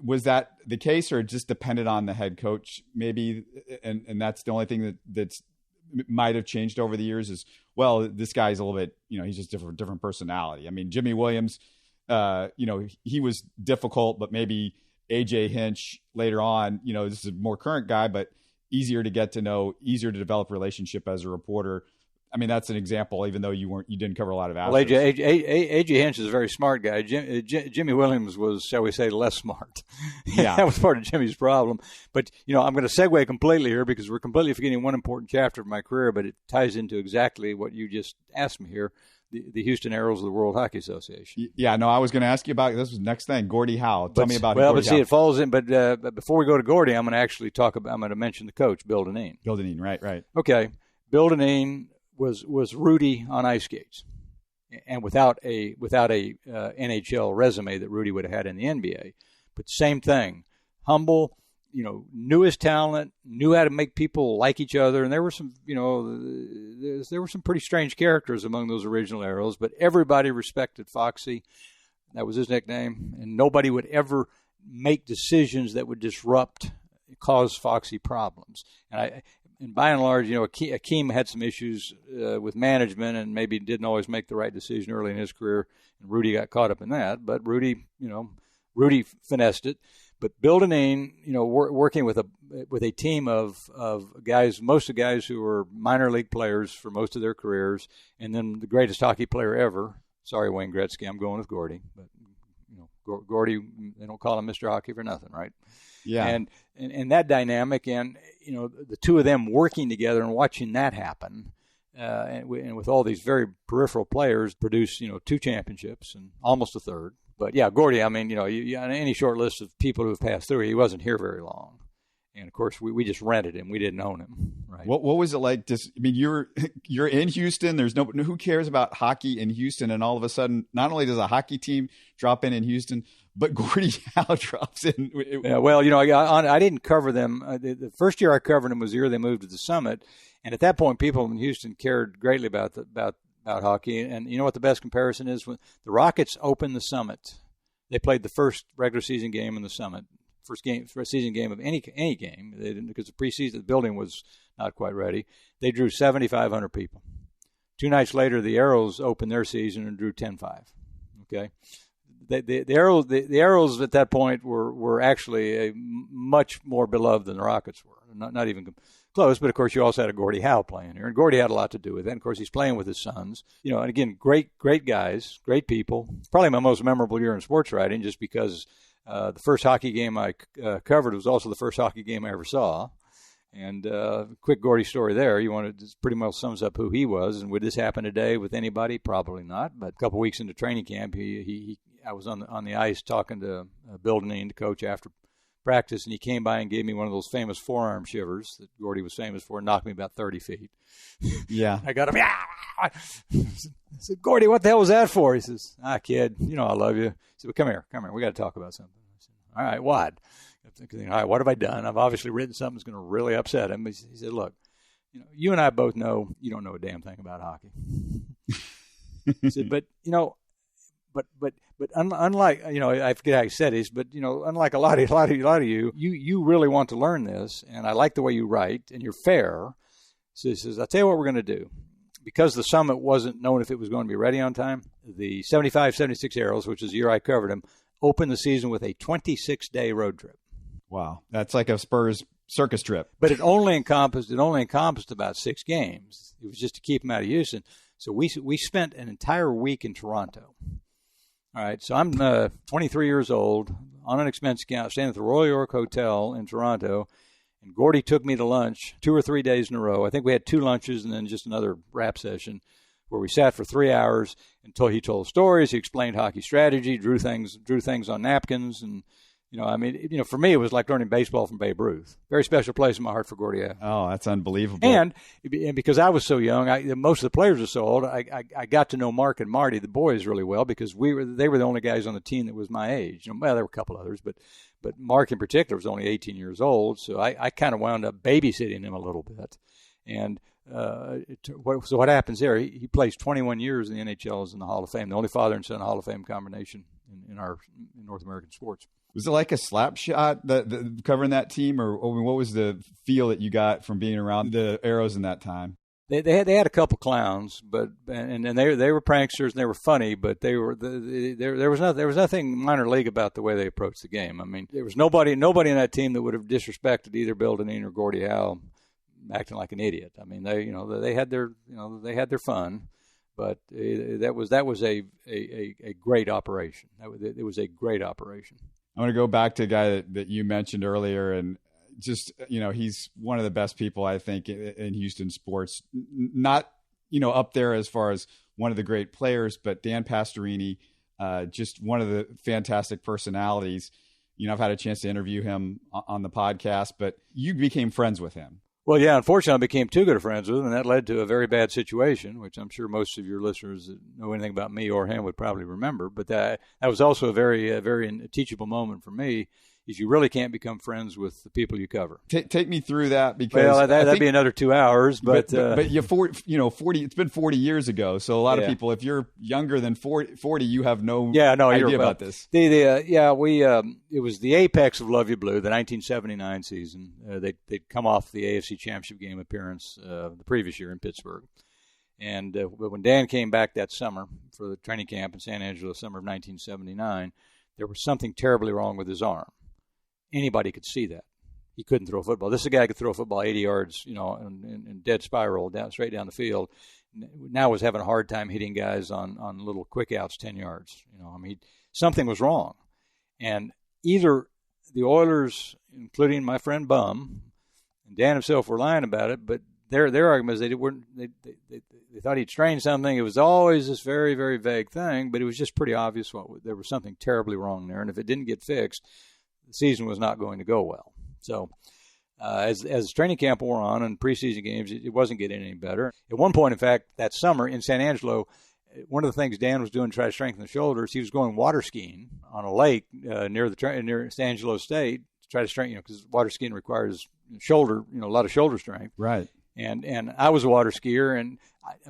was that the case, or just depended on the head coach maybe? And that's the only thing that's might have changed over the years is, well, this guy's a little bit, he's just different personality. I mean, Jimmy Williams, he was difficult, but maybe AJ Hinch later on. This is a more current guy, but easier to get to know, easier to develop a relationship as a reporter. I mean, that's an example, even though you didn't cover a lot of Astros. Well, AJ Hinch is a very smart guy. Jimmy Williams was, shall we say, less smart. Yeah. That was part of Jimmy's problem. But, I'm going to segue completely here because we're completely forgetting one important chapter of my career, but it ties into exactly what you just asked me here, the Houston Aeros of the World Hockey Association. Yeah, no, I was going to ask you about, this was the next thing, Gordie Howe. Tell me about Well, Gordie but see, Howe. it falls in, but before we go to Gordie, I'm going to actually I'm going to mention the coach, Bill Dineen. Bill Dineen, right. Okay. Bill Dineen was Rudy on ice skates, and without a NHL resume that Rudy would have had in the NBA. But same thing, humble, knew his talent, knew how to make people like each other. And there were some, there were some pretty strange characters among those original Aeros, but everybody respected Foxy. That was his nickname, and nobody would ever make decisions that would cause Foxy problems. And by and large, Hakeem had some issues with management and maybe didn't always make the right decision early in his career, and Rudy got caught up in that. But Rudy finessed it. But Bill Dineen, working with a team of guys, most of the guys who were minor league players for most of their careers, and then the greatest hockey player ever. Sorry, Wayne Gretzky, I'm going with Gordie, but Gordie, they don't call him Mr. Hockey for nothing, right? Yeah. And that dynamic, and the two of them working together and watching that happen, and with all these very peripheral players, produce 2 championships and almost a third. But yeah, Gordie, I mean, on any short list of people who have passed through, he wasn't here very long. And of course, we just rented him. We didn't own him. Right. What was it like? You're in Houston. There's who cares about hockey in Houston, and all of a sudden, not only does a hockey team drop in Houston, but Gordie Howe drops in. Yeah, well, I didn't cover them. The first year I covered them was the year they moved to the Summit, and at that point, people in Houston cared greatly about hockey. And you know what the best comparison is? When the Rockets opened the Summit, they played the first regular season game in the Summit. First season game of any game. They didn't, because the preseason, the building was not quite ready. They drew 7,500 people. 2 nights later, the Aeros opened their season and drew 10,500. Okay, the Aeros at that point were actually much more beloved than the Rockets were. Not even close. But of course, you also had a Gordie Howe playing here, and Gordie had a lot to do with it. And of course, he's playing with his sons. And again, great guys, great people. Probably my most memorable year in sports writing, just because. The first hockey game I covered was also the first hockey game I ever saw. And quick Gordie story there. This pretty much sums up who he was. And would this happen today with anybody? Probably not. But a couple weeks into training camp, I was on the ice talking to Bill Dineen, the coach, after practice, and he came by and gave me one of those famous forearm shivers that Gordie was famous for, and knocked me about 30 feet. Yeah. I got him. I said, Gordie, what the hell was that for? He says, kid, I love you. He said, well, come here. We got to talk about something. I said, all right, what? I'm thinking, all right, what have I done? I've obviously written something that's going to really upset him. He said, look, you and I both know you don't know a damn thing about hockey. He said, but unlike, I forget how he said this, but, unlike a lot of you really want to learn this, and I like the way you write, and you're fair. So he says, I'll tell you what we're going to do. Because the Summit wasn't known if it was going to be ready on time, the 75-76 Aeros, which is the year I covered them, opened the season with a 26-day road trip. Wow. That's like a Spurs circus trip. But it only encompassed about 6 games. It was just to keep them out of Houston. So we spent an entire week in Toronto. All right, so I'm 23 years old, on an expense account, staying at the Royal York Hotel in Toronto, and Gordie took me to lunch 2 or 3 days in a row. I think we had 2 lunches and then just another rap session where we sat for 3 hours until he told stories. He explained hockey strategy, drew things on napkins, and for me, it was like learning baseball from Babe Ruth. Very special place in my heart for Gordie Howe. Oh, that's unbelievable. And because I was so young, most of the players were so old, I got to know Mark and Marty, the boys, really well, because they were the only guys on the team that was my age. Well, there were a couple others, but Mark in particular was only 18 years old, so I kind of wound up babysitting him a little bit. And so what happens there? He plays 21 years in the NHL, is in the Hall of Fame, the only father and son Hall of Fame combination in North American sports. Was it like a slap shot covering that team, or what was the feel that you got from being around the Aeros in that time? They had a couple clowns, but and they were pranksters and they were funny, but there was nothing minor league about the way they approached the game. I mean, there was nobody in that team that would have disrespected either Bill Dineen or Gordie Howe, acting like an idiot. I mean, they had their fun, but that was a great operation. It was a great operation. I want to go back to a guy that you mentioned earlier, and just, he's one of the best people, I think, in Houston sports. Not, up there as far as one of the great players, but Dan Pastorini, just one of the fantastic personalities. I've had a chance to interview him on the podcast, but you became friends with him. Well, yeah, unfortunately, I became too good of friends with him, and that led to a very bad situation, which I'm sure most of your listeners that know anything about me or him would probably remember. But that was also a very teachable moment for me. Is you really can't become friends with the people you cover. Take me through that, because that'd be another 2 hours. But you 40. It's been 40 years ago, so a lot of people, if you're younger than 40, you have no idea about this. It was the apex of Love You Blue, the 1979 season. They'd come off the AFC Championship game appearance the previous year in Pittsburgh, and when Dan came back that summer for the training camp in San Angelo, summer of 1979, there was something terribly wrong with his arm. Anybody could see that. He couldn't throw a football. This is a guy who could throw a football 80 yards, in dead spiral straight down the field. Now was having a hard time hitting guys on little quick outs 10 yards. Something was wrong. And either the Oilers, including my friend Bum, and Dan himself were lying about it, but their argument is they thought he'd strained something. It was always this very, very vague thing, but it was just pretty obvious there was something terribly wrong there. And if it didn't get fixed, the season was not going to go well. So as training camp wore on and preseason games, it wasn't getting any better. At one point, in fact, that summer in San Angelo, one of the things Dan was doing to try to strengthen the shoulders, he was going water skiing on a lake near San Angelo State to try to strengthen, because water skiing requires shoulder, a lot of shoulder strength. Right. And I was a water skier, and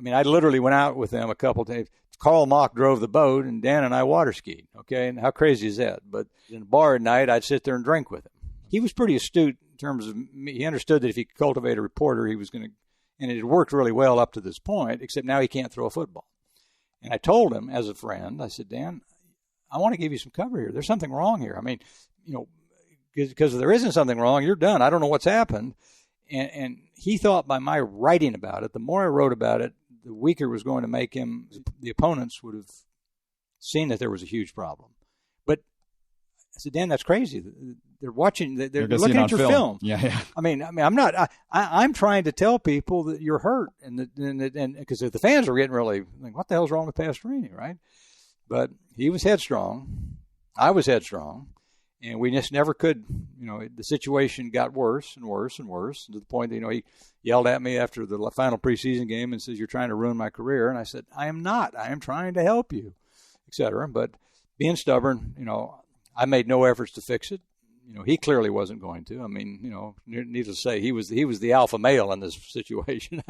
I literally went out with them a couple of days. Carl Mock drove the boat, and Dan and I water skied. Okay, and how crazy is that? But in a bar at night, I'd sit there and drink with him. He was pretty astute in terms of he understood that if he could cultivate a reporter, he was going to, and it had worked really well up to this point. Except now he can't throw a football. And I told him as a friend, I said, Dan, I want to give you some cover here. There's something wrong here. Because if there isn't something wrong, you're done. I don't know what's happened. And he thought by my writing about it, the more I wrote about it, the weaker it was going to make him. The opponents would have seen that there was a huge problem. But I said, Dan, that's crazy. They're watching. They're looking at your film. Yeah. I'm not. I'm trying to tell people that you're hurt, and because the fans are getting really like, what the hell's wrong with Pastorini, right? But he was headstrong. I was headstrong. And we just never could, the situation got worse and worse and worse, to the point that, he yelled at me after the final preseason game and says, you're trying to ruin my career. And I said, I am not. I am trying to help you, et cetera. But being stubborn, I made no efforts to fix it. He clearly wasn't going to. Needless to say, he was the alpha male in this situation.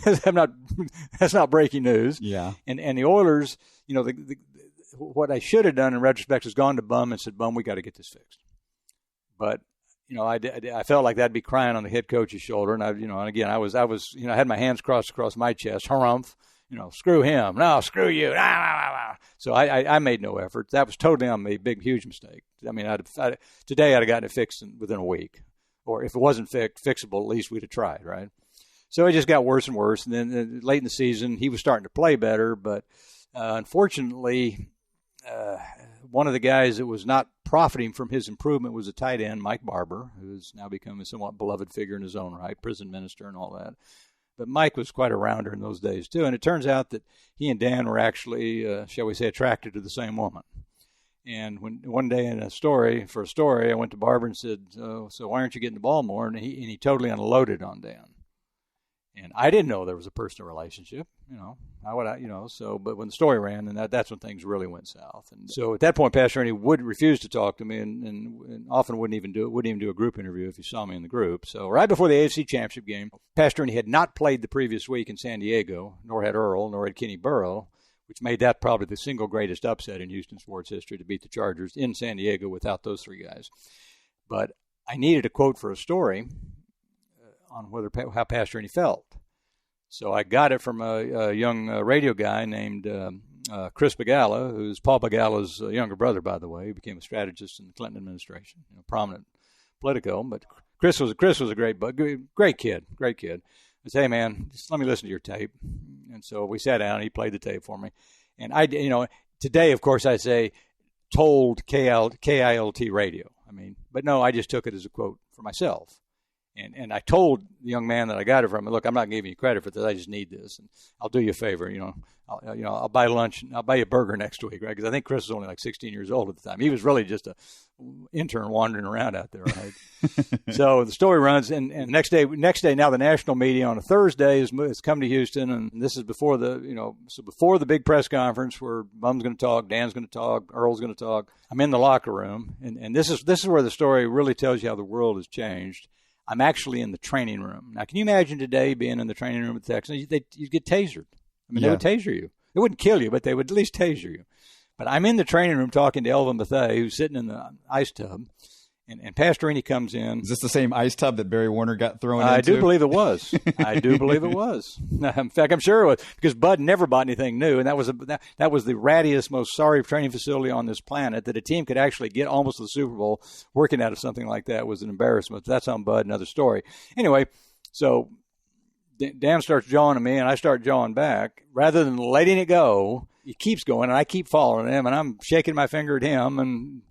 That's not breaking news. Yeah. And the Oilers, what I should have done in retrospect is gone to Bum and said, Bum, we got to get this fixed. But, I felt like that'd be crying on the head coach's shoulder. And I had my hands crossed across my chest, harumph, screw him. No, screw you. So I made no effort. That was totally on me. Big, huge mistake. Today I'd have gotten it fixed within a week. Or if it wasn't fixable, at least we'd have tried, right? So it just got worse and worse. And then late in the season, he was starting to play better. But unfortunately, one of the guys that was not profiting from his improvement was a tight end, Mike Barber, who has now become a somewhat beloved figure in his own right, prison minister and all that. But Mike was quite a rounder in those days, too. And it turns out that he and Dan were actually, shall we say, attracted to the same woman. And when one day in a story, I went to Barber and said, so why aren't you getting the ball more? And he totally unloaded on Dan. And I didn't know there was a personal relationship, how would I, but when the story ran, and that's when things really went south. And so at that point, Pastorini would refuse to talk to me and often wouldn't even do a group interview if he saw me in the group. So right before the AFC Championship game, Pastorini had not played the previous week in San Diego, nor had Earl, nor had Kenny Burrow, which made that probably the single greatest upset in Houston sports history, to beat the Chargers in San Diego without those three guys. But I needed a quote for a story on how Pastorini felt. So I got it from a young radio guy named Chris Begala, who's Paul Begala's younger brother, by the way. He became a strategist in the Clinton administration, prominent Politico. But Chris was a great kid. I said, hey, man, just let me listen to your tape. And so we sat down, and he played the tape for me. And today, of course, I say told KILT radio. But no, I just took it as a quote for myself. And I told the young man that I got it from, look, I'm not giving you credit for this. I just need this, and I'll do you a favor. I'll buy lunch. I'll buy you a burger next week, right? Because I think Chris was only like 16 years old at the time. He was really just a intern wandering around out there, right? So the story runs, and next day, now the national media on a Thursday has come to Houston, and this is before before the big press conference where Bum's going to talk, Dan's going to talk, Earl's going to talk. I'm in the locker room, and this is where the story really tells you how the world has changed. I'm actually in the training room. Now, can you imagine today being in the training room with the Texans? You'd get tasered. They would taser you. They wouldn't kill you, but they would at least taser you. But I'm in the training room talking to Elvin Bethea, who's sitting in the ice tub, and Pastorini comes in. Is this the same ice tub that Barry Warner got thrown into? I do believe it was. In fact, I'm sure it was, because Bud never bought anything new, and that was the rattiest, most sorry training facility on this planet. That a team could actually get almost to the Super Bowl working out of something like that was an embarrassment. That's on Bud, another story. Anyway, so Dan starts jawing at me, and I start jawing back. Rather than letting it go, he keeps going, and I keep following him, and I'm shaking my finger at him, and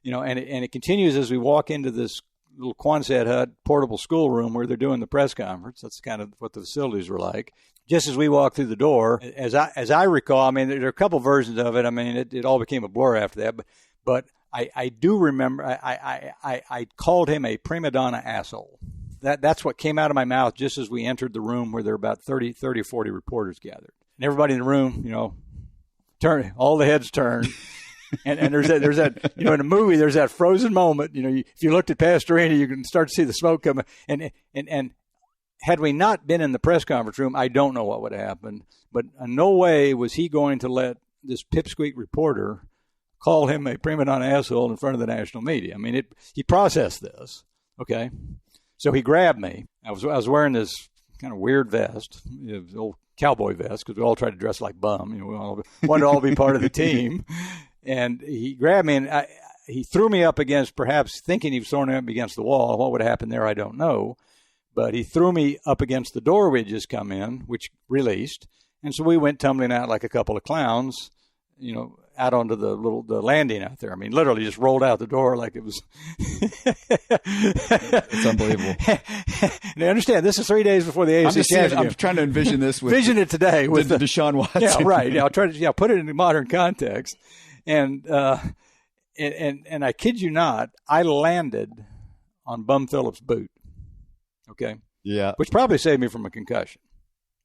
it continues as we walk into this little Quonset hut portable schoolroom where they're doing the press conference. That's kind of what the facilities were like. Just as we walk through the door, as I recall, there are a couple versions of it. It all became a blur after that, but I do remember I called him a prima donna asshole. That's what came out of my mouth just as we entered the room where there were about 30 or 40 reporters gathered. And everybody in the room, all the heads turned. And there's that in a movie, there's that frozen moment. If you looked at Pastorini, you can start to see the smoke coming. And had we not been in the press conference room, I don't know what would have happened. But in no way was he going to let this pipsqueak reporter call him a prima donna asshole in front of the national media. He processed this. Okay, so he grabbed me. I was wearing this kind of weird vest, old cowboy vest, because we all tried to dress like Bum. We all wanted to all be part of the team. And he grabbed me, and he threw me up against, perhaps thinking he was throwing me up against the wall. What would have happened there, I don't know. But he threw me up against the door we had just come in, which released. And so we went tumbling out like a couple of clowns, out onto the landing out there. Literally just rolled out the door like it was. It's unbelievable. Now, understand, this is 3 days before the AFC Championship. I'm trying to envision this with Vision it today with Deshaun Watson. Yeah, right. Yeah, I'll try to put it in modern context. And I kid you not, I landed on Bum Phillips' boot. Okay. Yeah. Which probably saved me from a concussion.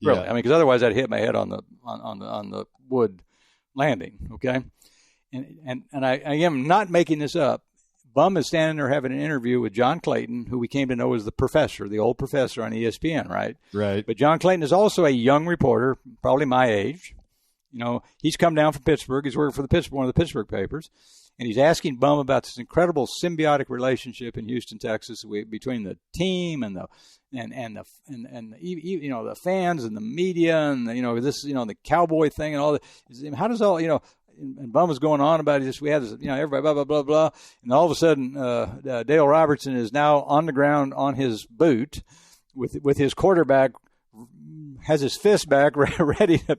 Really. Yeah. Because otherwise I'd hit my head on the wood landing. Okay. And I am not making this up. Bum is standing there having an interview with John Clayton, who we came to know as the professor, the old professor on ESPN, right? Right. But John Clayton is also a young reporter, probably my age. He's come down from Pittsburgh. He's working for one of the Pittsburgh papers, and he's asking Bum about this incredible symbiotic relationship in Houston, Texas, between the team and the fans and the media and the cowboy thing and all that. How does all And Bum was going on about this. We had this, everybody blah blah blah blah, and all of a sudden, Dale Robertson is now on the ground on his boot with his quarterback. Has his fist back, ready to,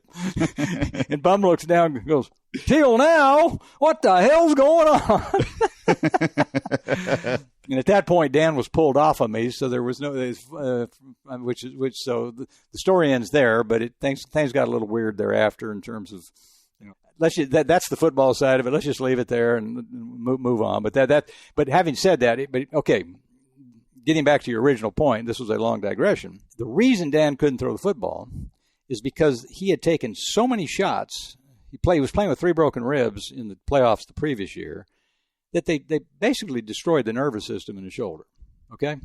and Bum looks down and goes, "Till now, what the hell's going on?" And at that point, Dan was pulled off of me, so there was no, so the story ends there. But things got a little weird thereafter in terms of, that's the football side of it. Let's just leave it there and move on. But but having said that, okay. Getting back to your original point, this was a long digression. The reason Dan couldn't throw the football is because he had taken so many shots. He was playing with 3 broken ribs in the playoffs the previous year that they basically destroyed the nervous system in his shoulder. Okay,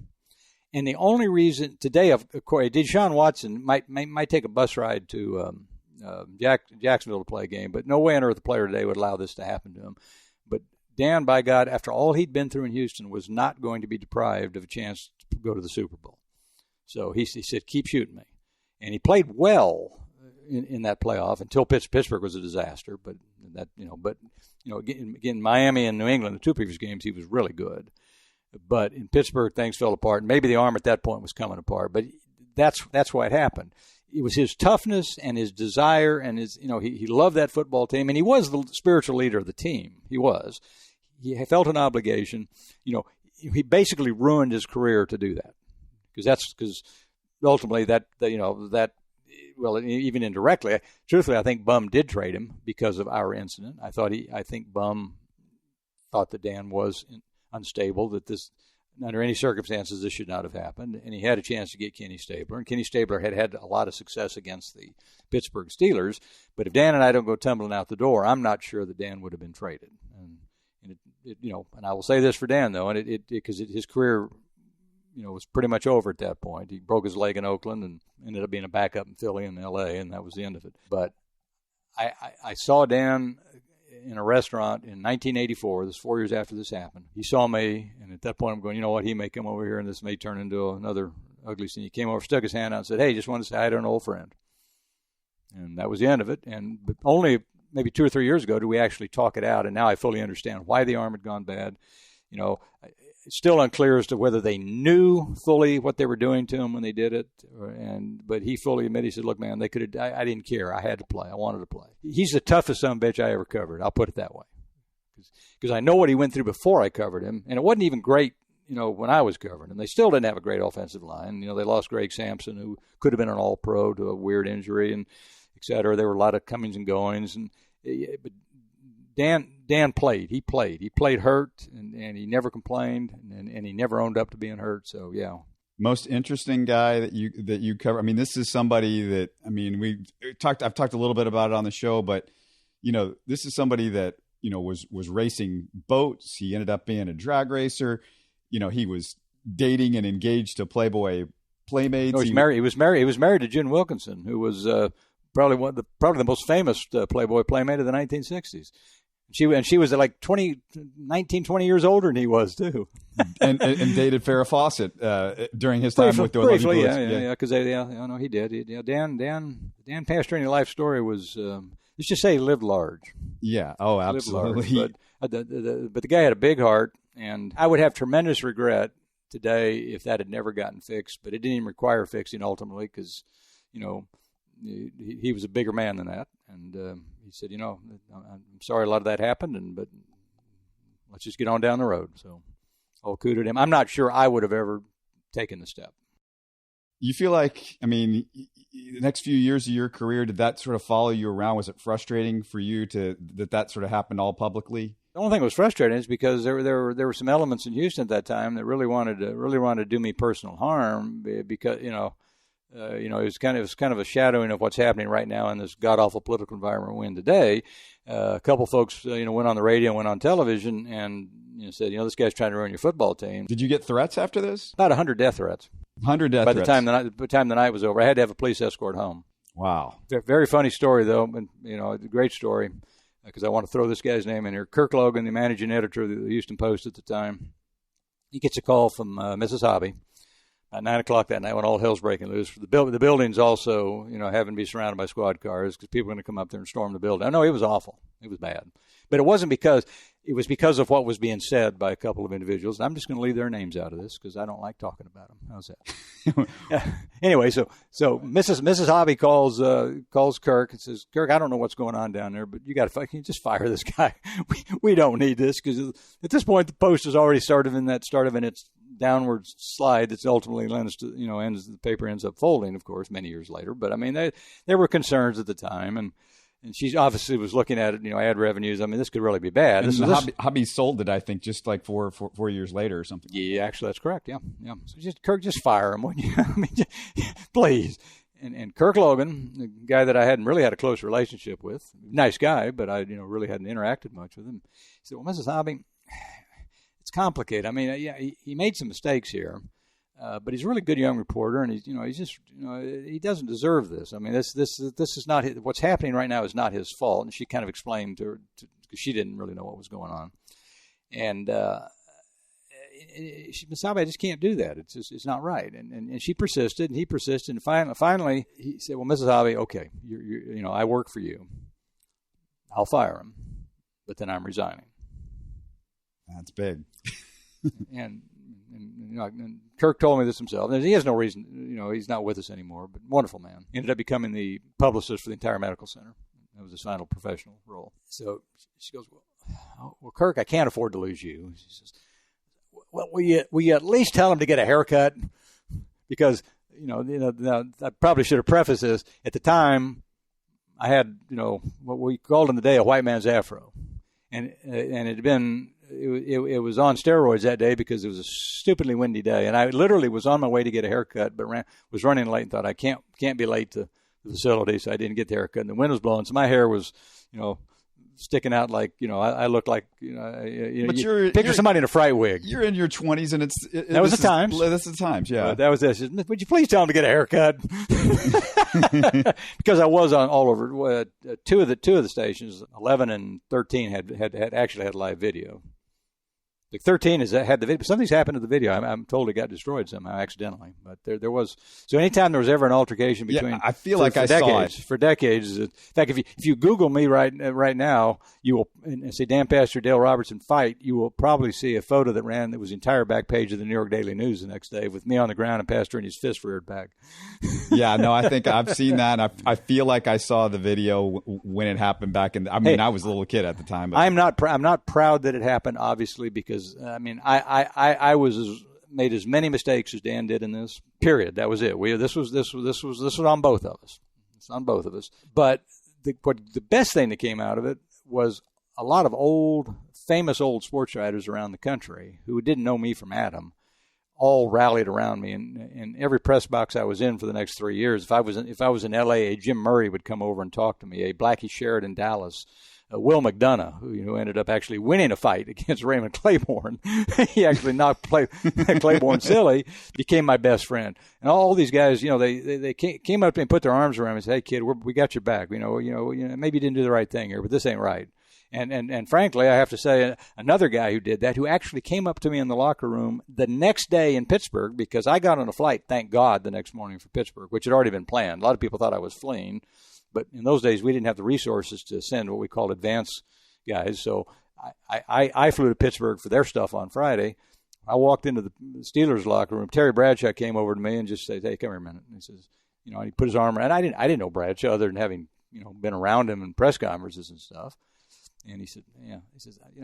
and the only reason today, of course, Deshaun Watson might take a bus ride to Jacksonville to play a game, but no way on earth a player today would allow this to happen to him. But Dan, by God, after all he'd been through in Houston, was not going to be deprived of a chance to go to the Super Bowl. So he said, keep shooting me. And he played well in that playoff until Pittsburgh was a disaster. But again, Miami and New England, the two previous games, he was really good. But in Pittsburgh, things fell apart. Maybe the arm at that point was coming apart. But that's why it happened. It was his toughness and his desire and his, he loved that football team, and he was the spiritual leader of the team. He was. He felt an obligation. He basically ruined his career to do that, because ultimately even indirectly, truthfully, I think Bum did trade him because of our incident. I think Bum thought that Dan was unstable, that this, under any circumstances, this should not have happened. And he had a chance to get Kenny Stabler. And Kenny Stabler had a lot of success against the Pittsburgh Steelers. But if Dan and I don't go tumbling out the door, I'm not sure that Dan would have been traded. And I will say this for Dan, though, and because his career, was pretty much over at that point. He broke his leg in Oakland and ended up being a backup in Philly and L.A., and that was the end of it. But I saw Dan in a restaurant in 1984. This 4 years after this happened. He saw me, and at that point I'm going, you know what, he may come over here and this may turn into another ugly scene. He came over, stuck his hand out and said, hey, just wanted to say hi to an old friend. And that was the end of it. But only maybe 2 or 3 years ago do we actually talk it out, and now I fully understand why the arm had gone bad. It's still unclear as to whether they knew fully what they were doing to him when they did it, but he fully admitted. He said, "Look, man, they could have. I didn't care. I had to play. I wanted to play." He's the toughest son of a bitch I ever covered. I'll put it that way, because I know what he went through before I covered him, and it wasn't even great, when I was covering him. They still didn't have a great offensive line. They lost Greg Sampson, who could have been an All-Pro, to a weird injury, and et cetera. There were a lot of comings and goings, but Dan played. He played hurt, and he never complained, and he never owned up to being hurt. So yeah. Most interesting guy that you cover. I mean, this is somebody that, I've talked a little bit about it on the show, but this is somebody that was racing boats. He ended up being a drag racer. He was dating and engaged to Playboy playmates. No, he was married to Jen Wilkinson, who was probably the most famous Playboy playmate of the 1960s. She was like 20 years older than he was too, and dated Farrah Fawcett during his time with the briefly, because he did. Dan Pastorini life story was, let's just say, he lived large. Yeah. Oh, absolutely. Large, but the guy had a big heart, and I would have tremendous regret today if that had never gotten fixed. But it didn't even require fixing ultimately, because he was a bigger man than that, and he said, I'm sorry a lot of that happened, but let's just get on down the road. So all coup to him. I'm not sure I would have ever taken the step. You feel like, the next few years of your career, did that sort of follow you around? Was it frustrating for you that sort of happened all publicly? The only thing that was frustrating is because there were some elements in Houston at that time that really wanted to do me personal harm, because it was kind of a shadowing of what's happening right now in this god awful political environment we're in today. A couple folks went on the radio, went on television, and said, this guy's trying to ruin your football team. Did you get threats after this? About 100 death threats. 100 death threats. By the time the night was over, I had to have a police escort home. Wow. Very funny story though, and a great story, because I want to throw this guy's name in here. Kirk Logan, the managing editor of the Houston Post at the time, he gets a call from Mrs. Hobby at 9 o'clock that night when all hell's breaking loose. The building's also, having to be surrounded by squad cars because people are going to come up there and storm the building. I know it was awful. It was bad. But it was because of what was being said by a couple of individuals. And I'm just going to leave their names out of this because I don't like talking about them. How's that? Anyway, so Mrs. Hobby calls Kirk and says, Kirk, I don't know what's going on down there, but you got to fucking just fire this guy. We don't need this, because at this point the Post has already started in its downward slide that's ultimately the paper ends up folding, of course, many years later. But there were concerns at the time, and she obviously was looking at it, ad revenues. This could really be bad. Hobby sold it, I think, just like 4 years later or something. Yeah, actually, that's correct. Yeah. So Kirk, just fire him, wouldn't you? Please. And Kirk Logan, the guy that I hadn't really had a close relationship with, nice guy, but I really hadn't interacted much with him. He said, "Well, Mrs. Hobby, it's complicated. He made some mistakes here, but he's a really good young reporter, and he doesn't deserve this. This is not what's happening right now is not his fault." And she kind of explained to her, because she didn't really know what was going on, and Miss Abe, I just can't do that. It's not right. And she persisted, and he persisted, and finally he said, well, Mrs. Abe, okay, I work for you. I'll fire him, but then I'm resigning. That's big. and Kirk told me this himself. And he has no reason, he's not with us anymore, but wonderful man. He ended up becoming the publicist for the entire medical center. That was his final professional role. So she goes, well, Kirk, I can't afford to lose you. She says, well, will you at least tell him to get a haircut? Because, I probably should have prefaced this. At the time, I had, what we called in the day a white man's afro. And it had been, it was on steroids that day because it was a stupidly windy day. And I literally was on my way to get a haircut, but was running late and thought I can't be late to the facility, so I didn't get the haircut. And the wind was blowing, so my hair was, sticking out like, I looked like, picture somebody in a fright wig. You're in your 20s, and that was the times. That's the times, yeah. That was this. Would you please tell him to get a haircut? Because I was on all over. Two of the stations, 11 and 13, had actually had live video. The 13 had the video. Something's happened to the video. I'm told it got destroyed somehow accidentally. But there was. So anytime there was ever an altercation between, I feel like I saw it for decades. In fact, if you Google me right now, you will and say Dan Pastor Dale Robertson fight. You will probably see a photo that was the entire back page of the New York Daily News the next day with me on the ground and Pastorini's fist reared back. Yeah, no, I think I've seen that. I feel like I saw the video when it happened back in. I was a little kid at the time. But. I'm not proud that it happened, obviously, because I made as many mistakes as Dan did in this. Period. That was it. This was on both of us. It's on both of us. But the best thing that came out of it was a lot of famous old sports writers around the country who didn't know me from Adam, all rallied around me. And every press box I was in for the next 3 years, if I was in L.A., Jim Murray would come over and talk to me. A Blackie Sherrod in Dallas. Will McDonough, who ended up actually winning a fight against Raymond Claiborne. He actually knocked Claiborne silly, became my best friend. And all these guys, they came up to me and put their arms around me and said, hey, kid, we got your back. Maybe you didn't do the right thing here, but this ain't right. And frankly, I have to say, another guy who did that, who actually came up to me in the locker room the next day in Pittsburgh, because I got on a flight, thank God, the next morning for Pittsburgh, which had already been planned. A lot of people thought I was fleeing. But in those days, we didn't have the resources to send what we called advance guys. So I flew to Pittsburgh for their stuff on Friday. I walked into the Steelers locker room. Terry Bradshaw came over to me and just said, hey, come here a minute. And he says, and he put his arm around. I didn't know Bradshaw other than having, been around him in press conferences and stuff. And he said,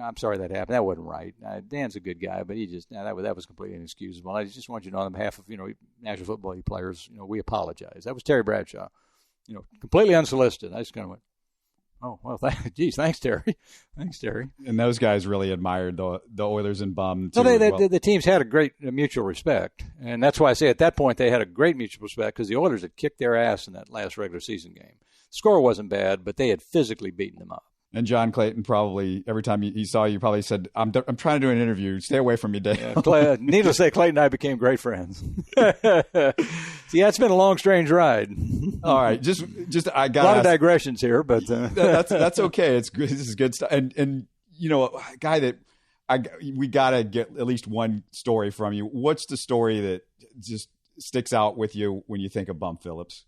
I'm sorry that happened. That wasn't right. Dan's a good guy, but he just, that was completely inexcusable. I just want you to know on behalf of, National Football League players, we apologize. That was Terry Bradshaw. Completely unsolicited. I just kind of went, oh, well, thanks, Terry. Thanks, Terry. And those guys really admired the Oilers and Bum, too. So the teams had a great mutual respect. And that's why I say at that point they had a great mutual respect because the Oilers had kicked their ass in that last regular season game. The score wasn't bad, but they had physically beaten them up. And John Clayton probably, every time he saw you, probably said, I'm trying to do an interview. Stay away from me, Dale. Yeah, needless to say, Clayton and I became great friends. See, that's been a long, strange ride. All right. Just I got a lot of digressions here, but that's okay. It's good. This is good stuff. And a guy that we got to get at least one story from you. What's the story that just sticks out with you when you think of Bum Phillips?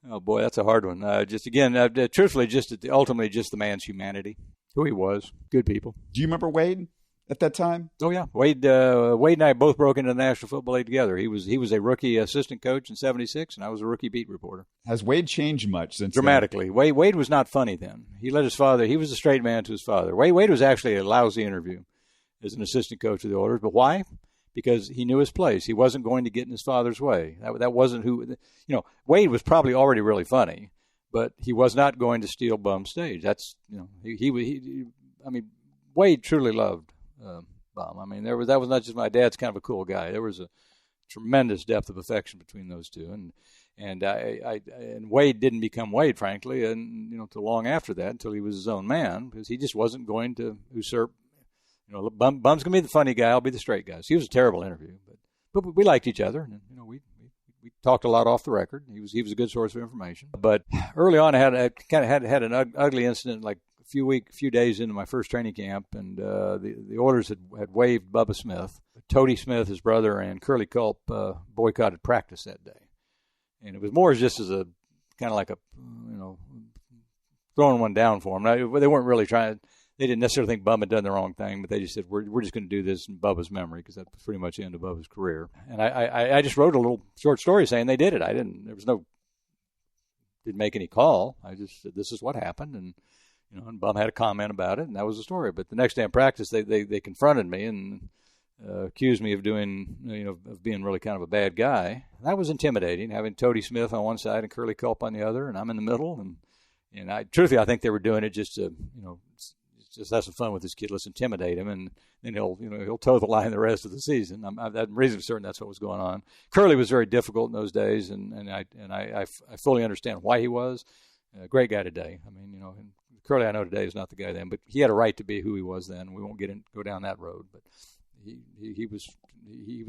Oh, boy, that's a hard one. Truthfully, ultimately just the man's humanity, who he was, good people. Do you remember Wade at that time? Oh, yeah. Wade and I both broke into the National Football League together. He was a rookie assistant coach in 76, and I was a rookie beat reporter. Has Wade changed much since Dramatically. then? Wade was not funny then. He let his father – he was a straight man to his father. Wade was actually a lousy interview as an assistant coach of the Oilers. But why? Because he knew his place. He wasn't going to get in his father's way. That wasn't who Wade was probably already really funny, but he was not going to steal Bum's stage. That's Wade truly loved Bum. I mean, that was not just my dad's kind of a cool guy. There was a tremendous depth of affection between those two, and Wade didn't become Wade, frankly, and till long after that, until he was his own man, because he just wasn't going to usurp. Bum's going to be the funny guy. I'll be the straight guy. So he was a terrible interview, but we liked each other, and we talked a lot off the record. He was a good source of information. But early on, I had an ugly incident, like few days into my first training camp, and the Oilers had waived Bubba Smith. Toady Smith, his brother, and Curly Culp boycotted practice that day. And it was more just as a kind of like a, throwing one down for them. Now, they weren't really trying. They didn't necessarily think Bubba had done the wrong thing, but they just said, we're just going to do this in Bubba's memory, because that was pretty much the end of Bubba's career. And I just wrote a little short story saying they did it. Didn't make any call. I just said, this is what happened. And, and Bubba had a comment about it, and that was the story. But the next day in practice, they confronted me and accused me of of being really kind of a bad guy. And that was intimidating, having Toady Smith on one side and Curly Culp on the other, and I'm in the middle. And truthfully, I think they were doing it just to, just have some fun with this kid. Let's intimidate him, and then he'll toe the line the rest of the season. I'm reasonably certain that's what was going on. Curly was very difficult in those days, and I fully understand why he was. A great guy today. I mean, Curly I know today is not the guy then, but he had a right to be who he was then. We won't go down that road, but he was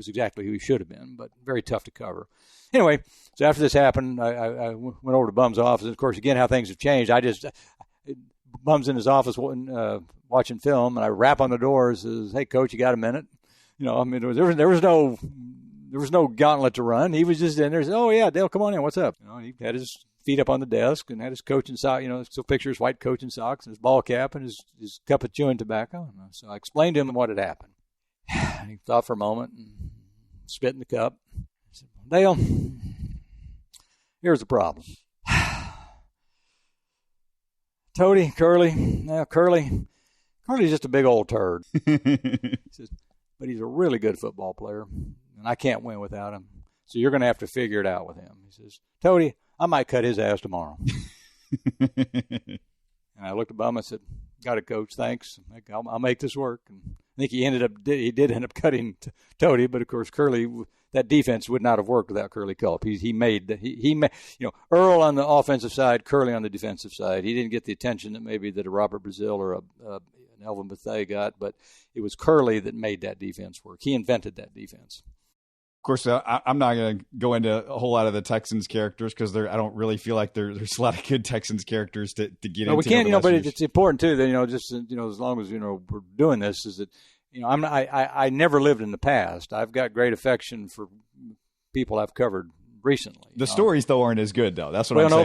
exactly who he should have been, but very tough to cover. Anyway, so after this happened, I went over to Bum's office, and of course, again, how things have changed. Bum's in his office watching film, and I rap on the door and says, "Hey, Coach, you got a minute?" There was no gauntlet to run. He was just in there. Said, "Oh yeah, Dale, come on in. What's up?" He had his feet up on the desk and had his coaching sock. Still picture his white coaching socks and his ball cap and his cup of chewing tobacco. So I explained to him what had happened. And he thought for a moment and spit in the cup. I said, "Dale, here's the problem. Toady, Curly's just a big old turd." He says, "But he's a really good football player, and I can't win without him. So you're going to have to figure it out with him." He says, "Toady, I might cut his ass tomorrow." And I looked at Bum and said, "Got it, Coach. Thanks. I'll make this work." And I think he did end up cutting Toady, but of course Curly, that defense would not have worked without Curly Culp. He made Earl on the offensive side, Curly on the defensive side. He didn't get the attention that a Robert Brazil or an Elvin Bethea got, but it was Curly that made that defense work. He invented that defense. Of course, I'm not going to go into a whole lot of the Texans characters, because I don't really feel like there's a lot of good Texans characters to get into. We can't, but it's important too that just as long as we're doing this, is that I never lived in the past. I've got great affection for people I've covered recently. The stories though aren't as good though. That's what I'm saying. Well, no,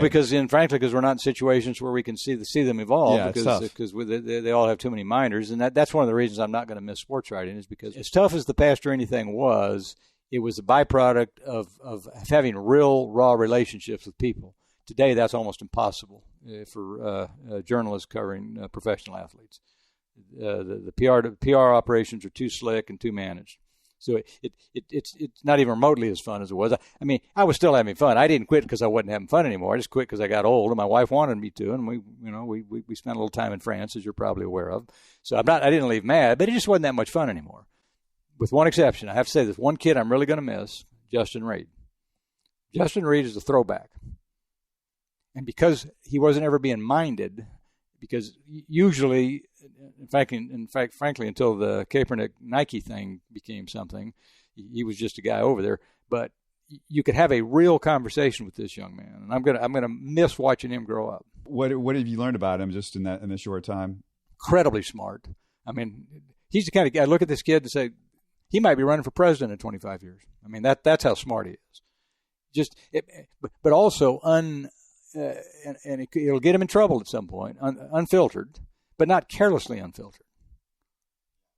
frankly, because we're not in situations where we can see them evolve. Yeah, because they all have too many minors, and that's one of the reasons I'm not going to miss sports writing, is because as tough as the Pastorini thing was, it was a byproduct of having real, raw relationships with people. Today, that's almost impossible for journalists covering professional athletes. The PR operations are too slick and too managed. So it's not even remotely as fun as it was. I mean, I was still having fun. I didn't quit because I wasn't having fun anymore. I just quit because I got old, and my wife wanted me to, and we spent a little time in France, as you're probably aware of. So I didn't leave mad, but it just wasn't that much fun anymore. With one exception, I have to say there's one kid I'm really going to miss, Justin Reed. Justin Reed is a throwback. And because he wasn't ever being minded, because usually, in fact, frankly, until the Kaepernick Nike thing became something, he was just a guy over there. But you could have a real conversation with this young man, and I'm gonna miss watching him grow up. What have you learned about him just in the short time? Incredibly smart. I mean, he's the kind of guy. I look at this kid and say, he might be running for president in 25 years. I mean, that's how smart he is. But also and it'll get him in trouble at some point. Unfiltered, but not carelessly unfiltered.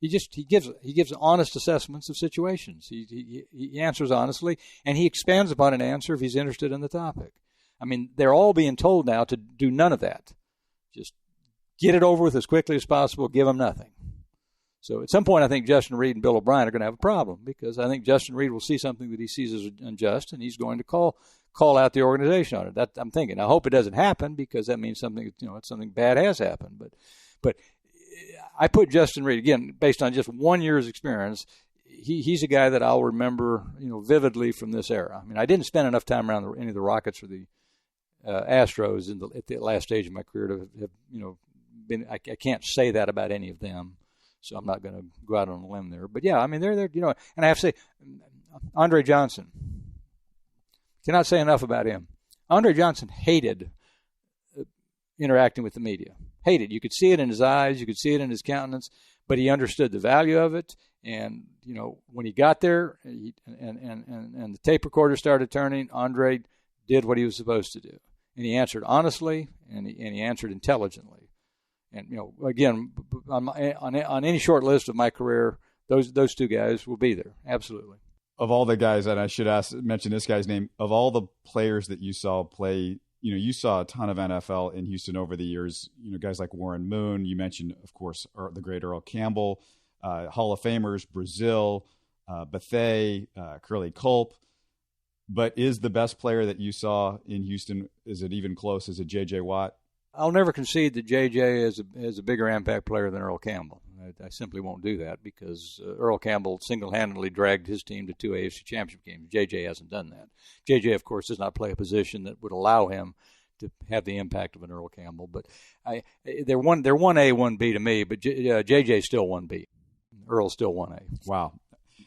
He gives honest assessments of situations. He answers honestly, and he expands upon an answer if he's interested in the topic. I mean, they're all being told now to do none of that. Just get it over with as quickly as possible. Give them nothing. So at some point, I think Justin Reed and Bill O'Brien are going to have a problem, because I think Justin Reed will see something that he sees as unjust, and he's going to call out the organization on it. That I'm thinking. I hope it doesn't happen, because that means something bad has happened. But I put Justin Reed, again, based on just 1 year's experience. He's a guy that I'll remember, vividly from this era. I mean, I didn't spend enough time around any of the Rockets or the Astros at the last stage of my career to have been. I can't say that about any of them. So I'm not going to go out on a limb there. But, yeah, I mean, they're and I have to say, Andre Johnson, cannot say enough about him. Andre Johnson hated interacting with the media. hate it. You could see it in his eyes. You could see it in his countenance. But he understood the value of it. And, when he got there and the tape recorder started turning, Andre did what he was supposed to do. And he answered honestly, and he answered intelligently. And, again, on any short list of my career, those two guys will be there. Absolutely. Of all the guys, and I should mention this guy's name, of all the players that you saw play, you saw a ton of NFL in Houston over the years, guys like Warren Moon. You mentioned, of course, the great Earl Campbell, Hall of Famers, Brazil, Bethea, Curly Culp. But is the best player that you saw in Houston, is it even close? Is it J.J. Watt? I'll never concede that J.J. is a bigger impact player than Earl Campbell. I simply won't do that because Earl Campbell single-handedly dragged his team to 2 AFC championship games. J.J. hasn't done that. J.J., of course, does not play a position that would allow him to have the impact of an Earl Campbell. But they're 1A, 1B to me, but J.J.'s still 1B. Earl's still 1A. Wow.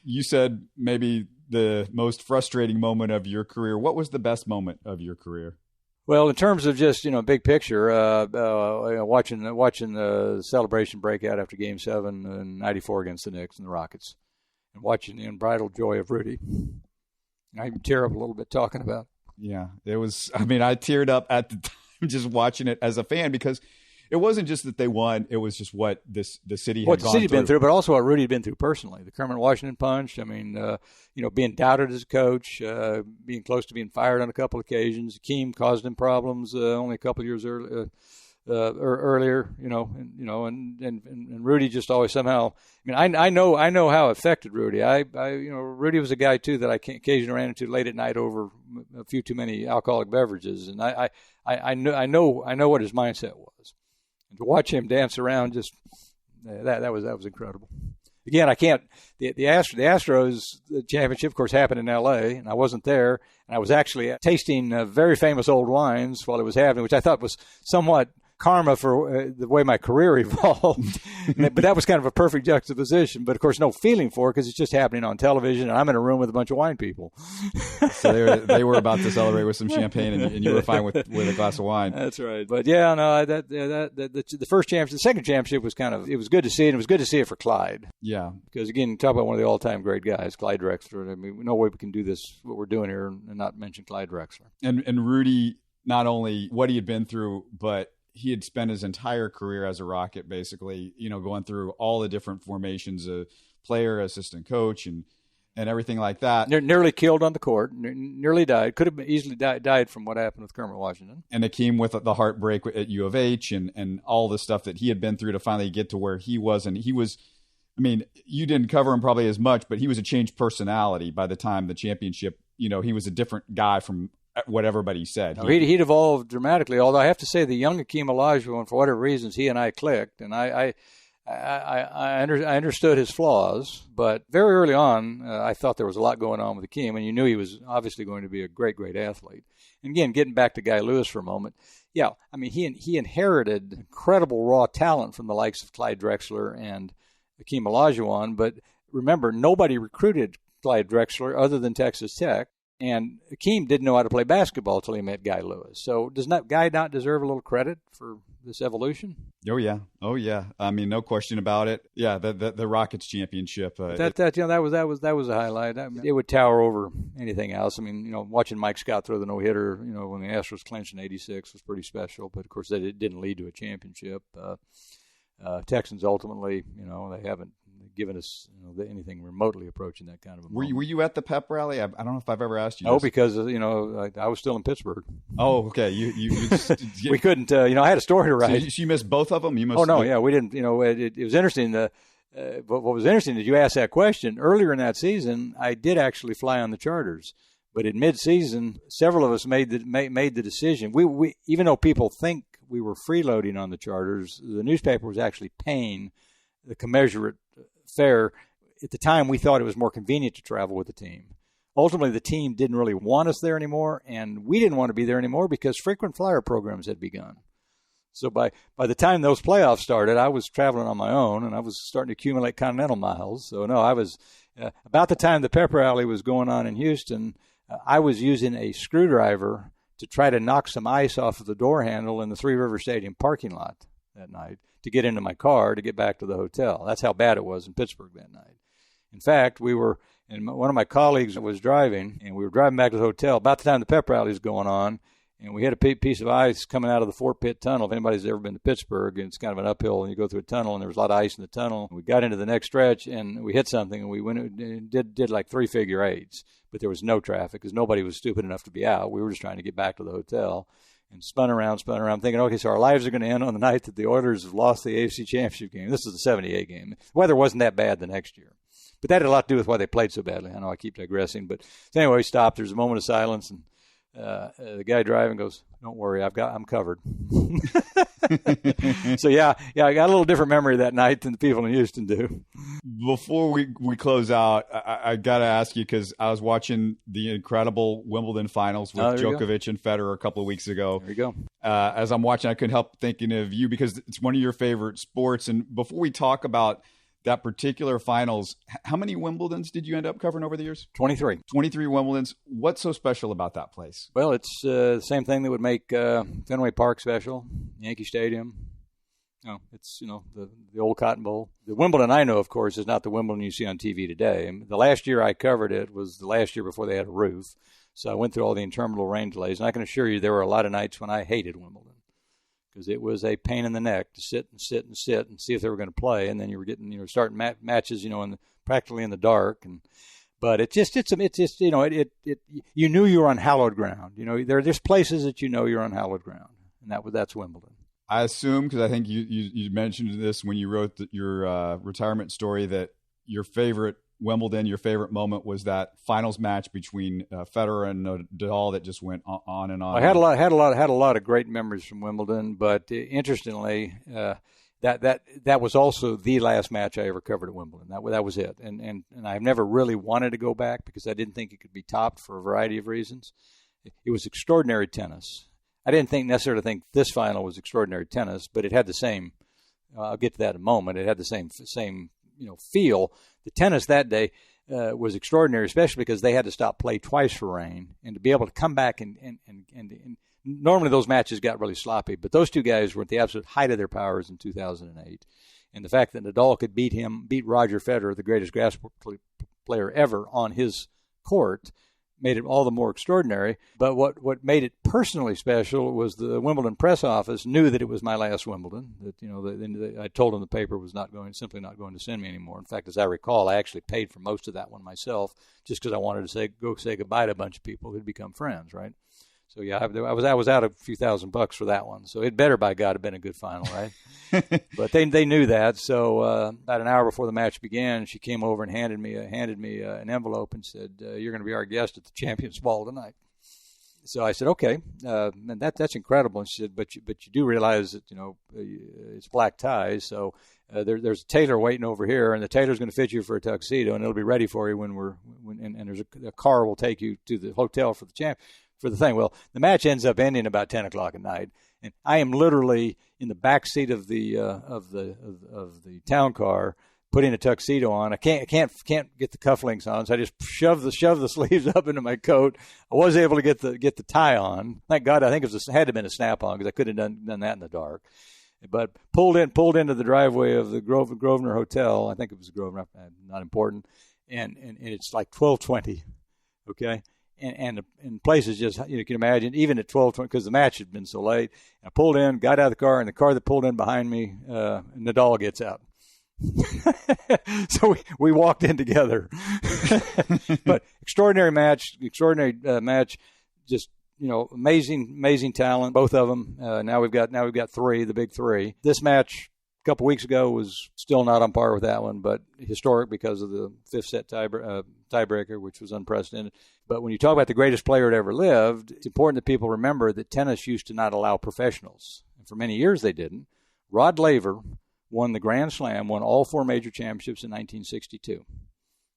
You said maybe the most frustrating moment of your career. What was the best moment of your career? Well, in terms of just, big picture, watching the celebration break out after Game 7 in '94 against the Knicks and the Rockets, and watching the unbridled joy of Rudy. I even tear up a little bit talking about it. Yeah, it was, I teared up at the time just watching it as a fan because it wasn't just that they won. It was just what the city had gone through. Been through, but also what Rudy had been through personally. The Kermit Washington punch. Being doubted as a coach, being close to being fired on a couple occasions. Hakeem caused him problems only a couple of years earlier. And Rudy just always somehow. I know how it affected Rudy. Rudy was a guy too that I occasionally ran into late at night over a few too many alcoholic beverages, and I know what his mindset was. And to watch him dance around, just that was incredible. Again, I can't. The Astros championship, of course, happened in L.A., and I wasn't there. And I was actually tasting very famous old wines while it was happening, which I thought was somewhat karma for the way my career evolved. But that was kind of a perfect juxtaposition. But, of course, no feeling for it because it's just happening on television, and I'm in a room with a bunch of wine people. So they were about to celebrate with some champagne, and you were fine with a glass of wine. That's right. But, yeah, no, the first championship, the second championship was it was good to see, and it was good to see it for Clyde. Yeah. Because, again, talk about one of the all-time great guys, Clyde Drexler. No way we can do this, what we're doing here, and not mention Clyde Drexler. And Rudy, not only what he had been through, but he had spent his entire career as a Rocket, basically, going through all the different formations of player, assistant coach, and everything like that. Nearly killed on the court, nearly died. Could have easily died from what happened with Kermit Washington. And Hakeem with the heartbreak at U of H and all the stuff that he had been through to finally get to where he was. And he was, you didn't cover him probably as much, but he was a changed personality by the time the championship, he was a different guy from what everybody said. No, he'd evolved dramatically, although I have to say the young Hakeem Olajuwon, for whatever reasons, he and I clicked, and I understood his flaws, but very early on, I thought there was a lot going on with Hakeem, and you knew he was obviously going to be a great, great athlete. And again, getting back to Guy Lewis for a moment, yeah, he inherited incredible raw talent from the likes of Clyde Drexler and Hakeem Olajuwon, but remember, nobody recruited Clyde Drexler other than Texas Tech. And Hakeem didn't know how to play basketball until he met Guy Lewis. So does Guy not deserve a little credit for this evolution? Oh yeah. No question about it. Yeah, the Rockets championship. That was a highlight. It would tower over anything else. Watching Mike Scott throw the no-hitter, when the Astros clinched in '86 was pretty special. But of course, it didn't lead to a championship. Texans ultimately, they haven't given us anything remotely approaching that kind of a moment. Were you at the pep rally? I don't know if I've ever asked you this. No, because I was still in Pittsburgh. Oh, okay. You we couldn't. I had a story to write. So you missed both of them. We didn't. It was interesting. What was interesting is you asked that question earlier in that season. I did actually fly on the charters, but in mid-season, several of us made the decision. We even though people think we were freeloading on the charters, the newspaper was actually paying the commensurate fare. At the time, we thought it was more convenient to travel with the team. Ultimately, the team didn't really want us there anymore, and we didn't want to be there anymore because frequent flyer programs had begun. So by the time those playoffs started, I was traveling on my own, and I was starting to accumulate Continental miles. So, no, I was about the time the pep rally was going on in Houston, I was using a screwdriver to try to knock some ice off of the door handle in the Three River Stadium parking lot. that night to get into my car to get back to the hotel. That's how bad it was in Pittsburgh that night. In fact, and one of my colleagues was driving, and we were driving back to the hotel about the time the pep rally was going on, and we had a piece of ice coming out of the Fort Pitt Tunnel. If anybody's ever been to Pittsburgh, and it's kind of an uphill, and you go through a tunnel, and there was a lot of ice in the tunnel. We got into the next stretch, and we hit something, and we went and did like 3 figure eights, but there was no traffic because nobody was stupid enough to be out. We were just trying to get back to the hotel, and spun around, thinking, okay, so our lives are going to end on the night that the Oilers have lost the AFC Championship game. This is the 78 game. The weather wasn't that bad the next year. But that had a lot to do with why they played so badly. I know I keep digressing. But so anyway, we stopped. There's a moment of silence, and the guy driving goes, "Don't worry, I'm covered." So yeah, I got a little different memory that night than the people in Houston do. Before we close out, I got to ask you, because I was watching the incredible Wimbledon finals with Djokovic and Federer a couple of weeks ago. There you go. As I'm watching, I couldn't help thinking of you because it's one of your favorite sports. And before we talk about that particular finals, how many Wimbledons did you end up covering over the years? 23. 23 Wimbledons. What's so special about that place? Well, it's the same thing that would make Fenway Park special, Yankee Stadium. It's the old Cotton Bowl. The Wimbledon I know, of course, is not the Wimbledon you see on TV today. The last year I covered it was the last year before they had a roof. So I went through all the interminable rain delays, and I can assure you there were a lot of nights when I hated Wimbledon, because it was a pain in the neck to sit and see if they were going to play, and then you were getting starting matches practically in the dark, but you knew you were on hallowed ground. There's places that you're on hallowed ground, and that's Wimbledon. I assume, because I think you mentioned this when you wrote your retirement story, that your favorite Wimbledon, your favorite moment was that finals match between Federer and Nadal that just went on and on. I had a lot of great memories from Wimbledon, but interestingly, that was also the last match I ever covered at Wimbledon. That was it, and I've never really wanted to go back because I didn't think it could be topped for a variety of reasons. It was extraordinary tennis. I didn't necessarily think this final was extraordinary tennis, but it had the same. I'll get to that in a moment. It had the same feel. The tennis that day was extraordinary, especially because they had to stop play twice for rain, and to be able to come back and normally those matches got really sloppy, but those two guys were at the absolute height of their powers in 2008, and the fact that Nadal could beat Roger Federer, the greatest grass player ever, on his court, made it all the more extraordinary. But what made it personally special was the Wimbledon press office knew that it was my last Wimbledon. That I told them the paper was simply not going to send me anymore. In fact, as I recall, I actually paid for most of that one myself, just because I wanted to go say goodbye to a bunch of people who'd become friends, right? So yeah, I was out a few $1,000 for that one. So it better, by God, have been a good final, right? But they knew that. So about an hour before the match began, she came over and handed me an envelope and said, "You're going to be our guest at the Champions Ball tonight." So I said, "Okay," and that's incredible. And she said, "But you do realize that it's black ties, so there's a tailor waiting over here, and the tailor's going to fit you for a tuxedo, and it'll be ready for you and there's a car will take you to the hotel for the thing." Well, the match ends up ending about 10 o'clock at night, and I am literally in the back seat of the town car, putting a tuxedo on. I can't get the cufflinks on, so I just shove the sleeves up into my coat. I was able to get the tie on. Thank God. I think it had to have been a snap-on because I could have done that in the dark. But pulled into the driveway of the Grosvenor Hotel. I think it was Grosvenor, not important. And it's like 12:20. Okay. And places just, you can imagine, even at 12:20, because the match had been so late. I pulled in, got out of the car, and the car that pulled in behind me, Nadal gets out. So we walked in together. But extraordinary match, just, amazing talent, both of them. Now we've got three, the big three. This match a couple weeks ago was still not on par with that one, but historic because of the fifth set tiebreaker, which was unprecedented. But when you talk about the greatest player that ever lived, it's important that people remember that tennis used to not allow professionals. And for many years they didn't. Rod Laver won the Grand Slam, won all 4 major championships in 1962.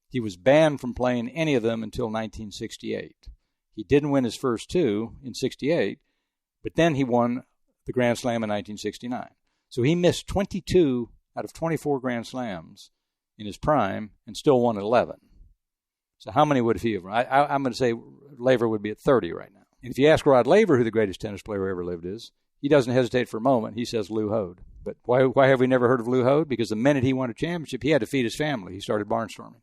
He was banned from playing any of them until 1968. He didn't win his first 2 in 68, but then he won the Grand Slam in 1969. So he missed 22 out of 24 Grand Slams in his prime and still won 11. So how many would he have run? I'm going to say Laver would be at 30 right now. And if you ask Rod Laver who the greatest tennis player who ever lived is, he doesn't hesitate for a moment. He says Lou Hode. But why have we never heard of Lou Hode? Because the minute he won a championship, he had to feed his family. He started barnstorming.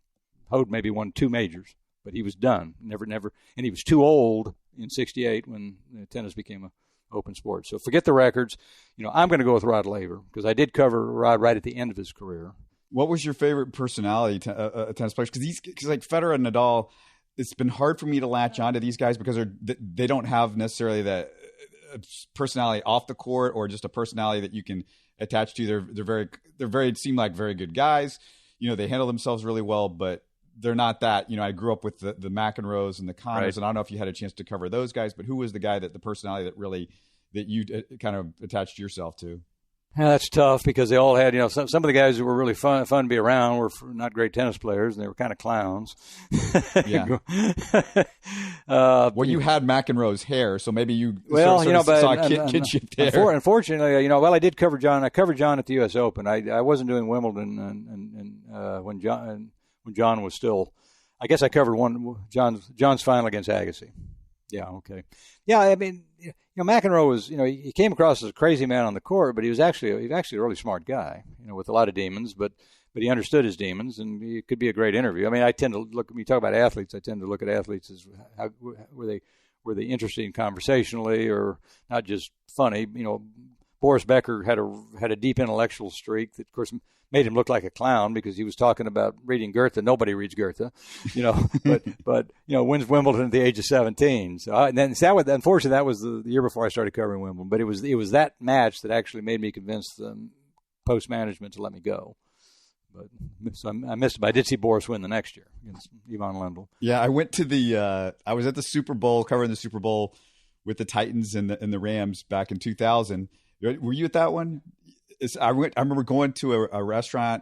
Hode maybe won 2 majors, but he was done. Never. And he was too old in '68 when tennis became a open sport. So forget the records. I'm going to go with Rod Laver because I did cover Rod right at the end of his career. What was your favorite personality tennis players? Because like Federer and Nadal, it's been hard for me to latch onto these guys because they don't have necessarily that personality off the court or just a personality that you can attach to. They're very seem like very good guys. They handle themselves really well, but they're not that. I grew up with the McEnroes and the Connors, right. And I don't know if you had a chance to cover those guys, but who was the guy the personality that you kind of attached yourself to? Yeah, that's tough because they all had, some of the guys that were really fun to be around were not great tennis players, and they were kind of clowns. Yeah. You had McEnroe's hair, so maybe you saw kinship there. Unfortunately, I did cover John. I covered John at the U.S. Open. I wasn't doing Wimbledon when John was still. I guess I covered John's final against Agassi. Yeah. Okay. Yeah. I mean, McEnroe was, he came across as a crazy man on the court, but he was actually a really smart guy, with a lot of demons, but he understood his demons, and it could be a great interview. I mean, I tend to look, when you talk about athletes, I tend to look at athletes as how were they interesting conversationally or not just funny. Boris Becker had a deep intellectual streak that, of course, made him look like a clown because he was talking about reading Goethe. Nobody reads Goethe, but wins Wimbledon at the age of 17. So unfortunately, that was the year before I started covering Wimbledon. But it was that match that actually made me convince the Post management to let me go. So I missed it. But I did see Boris win the next year against Ivan Lendl. Yeah, I went to I was at the Super Bowl, covering the Super Bowl with the Titans and the Rams back in 2000. Were you at that one? I remember going to a restaurant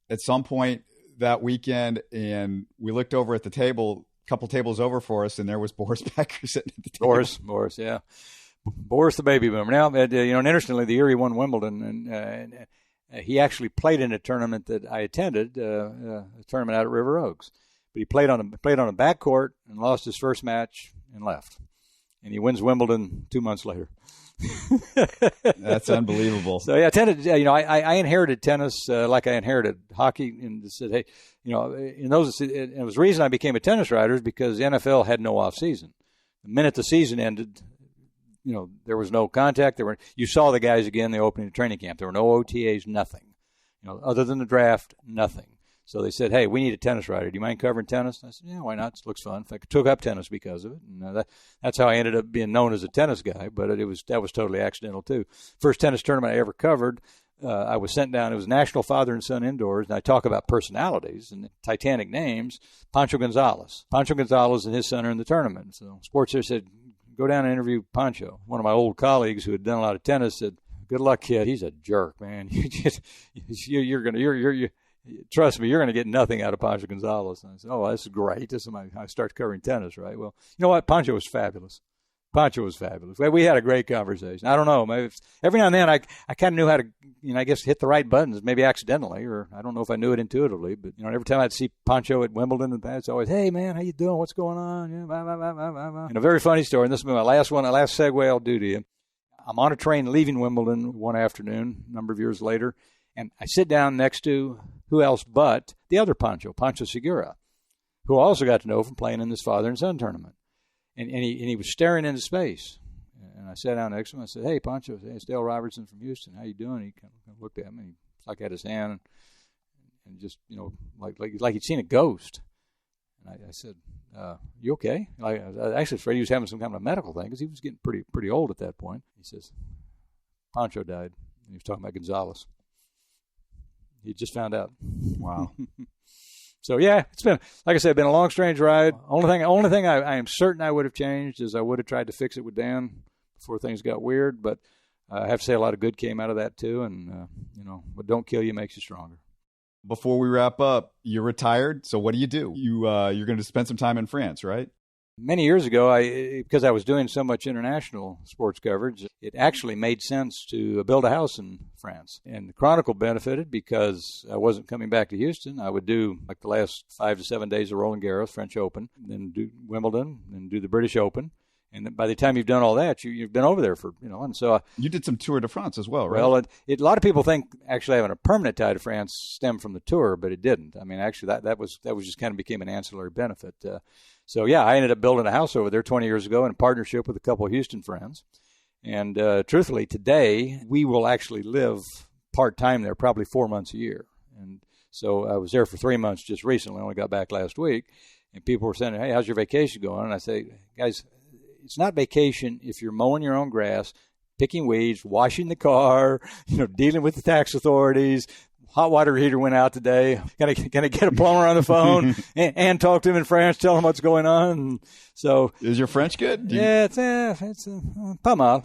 at some point that weekend, and we looked over at the table, a couple tables over for us, and there was Boris Becker sitting at the table. Boris, yeah. Boris the baby boomer. Now, and interestingly, the year he won Wimbledon, and he actually played in a tournament that I attended, a tournament out at River Oaks. But he played on a backcourt and lost his first match and left. And he wins Wimbledon 2 months later. That's unbelievable. So yeah, I inherited tennis like I inherited hockey, and said, hey, it was the reason I became a tennis writer is because the NFL had no off season. The minute the season ended, there was no contact. You saw the guys again. The opening training camp. There were no OTAs, nothing. Other than the draft, nothing. So they said, hey, we need a tennis writer. Do you mind covering tennis? I said, yeah, why not? It looks fun. In fact, I took up tennis because of it. And that's how I ended up being known as a tennis guy, but that was totally accidental, too. First tennis tournament I ever covered, I was sent down. It was National Father and Son Indoors, and I talk about personalities and Titanic names. Pancho Gonzalez. Pancho Gonzalez and his son are in the tournament. So SportsCenter said, go down and interview Pancho. One of my old colleagues who had done a lot of tennis said, good luck, kid. He's a jerk, man. Trust me, you're going to get nothing out of Pancho Gonzalez. And I said, oh, this is great. I start covering tennis, right? Well, you know what? Pancho was fabulous. We had a great conversation. I don't know. Maybe every now and then I kind of knew how to, I guess, hit the right buttons, maybe accidentally, or I don't know if I knew it intuitively. But, every time I'd see Pancho at Wimbledon, it's always, hey, man, how you doing? What's going on? Yeah, blah, blah, blah, blah, blah. And a very funny story, and this will be my last segue I'll do to you. I'm on a train leaving Wimbledon one afternoon, a number of years later, and I sit down next to who else but the other Pancho Segura, who I also got to know from playing in this father and son tournament. And he was staring into space. And I sat down next to him. I said, hey, Pancho, it's Dale Robertson from Houston. How you doing? He kind of looked at me. It's like I had his hand and just, like he'd seen a ghost. And I said, you okay? I was actually afraid he was having some kind of a medical thing because he was getting pretty old at that point. He says, Pancho died. And he was talking about Gonzalez. He just found out. Wow. So yeah, it's been, like I said, been a long, strange ride. Only thing I am certain I would have changed is I would have tried to fix it with Dan before things got weird. But I have to say a lot of good came out of that too. And what don't kill you makes you stronger. Before we wrap up, you're retired. So what do? You're going to spend some time in France, right? Many years ago, because I was doing so much international sports coverage, it actually made sense to build a house in France. And the Chronicle benefited because I wasn't coming back to Houston. I would do like the last 5 to 7 days of Roland Garros, French Open, then do Wimbledon, then do the British Open. And by the time you've done all that, you've been over there for, and so. You did some Tour de France as well, right? Well, a lot of people think actually having a permanent tie to France stemmed from the Tour, but it didn't. I mean, actually that was just kind of became an ancillary benefit. So yeah, I ended up building a house over there 20 years ago in partnership with a couple of Houston friends. And truthfully, today we will actually live part-time there, probably 4 months a year. And so I was there for 3 months just recently, only got back last week. And people were saying, hey, how's your vacation going? And I say, guys, it's not vacation if you're mowing your own grass, picking weeds, washing the car, dealing with the tax authorities. Hot water heater went out today. Can I get a plumber on the phone and talk to him in French, tell him what's going on? And so, is your French good? Yeah, it's pas mal.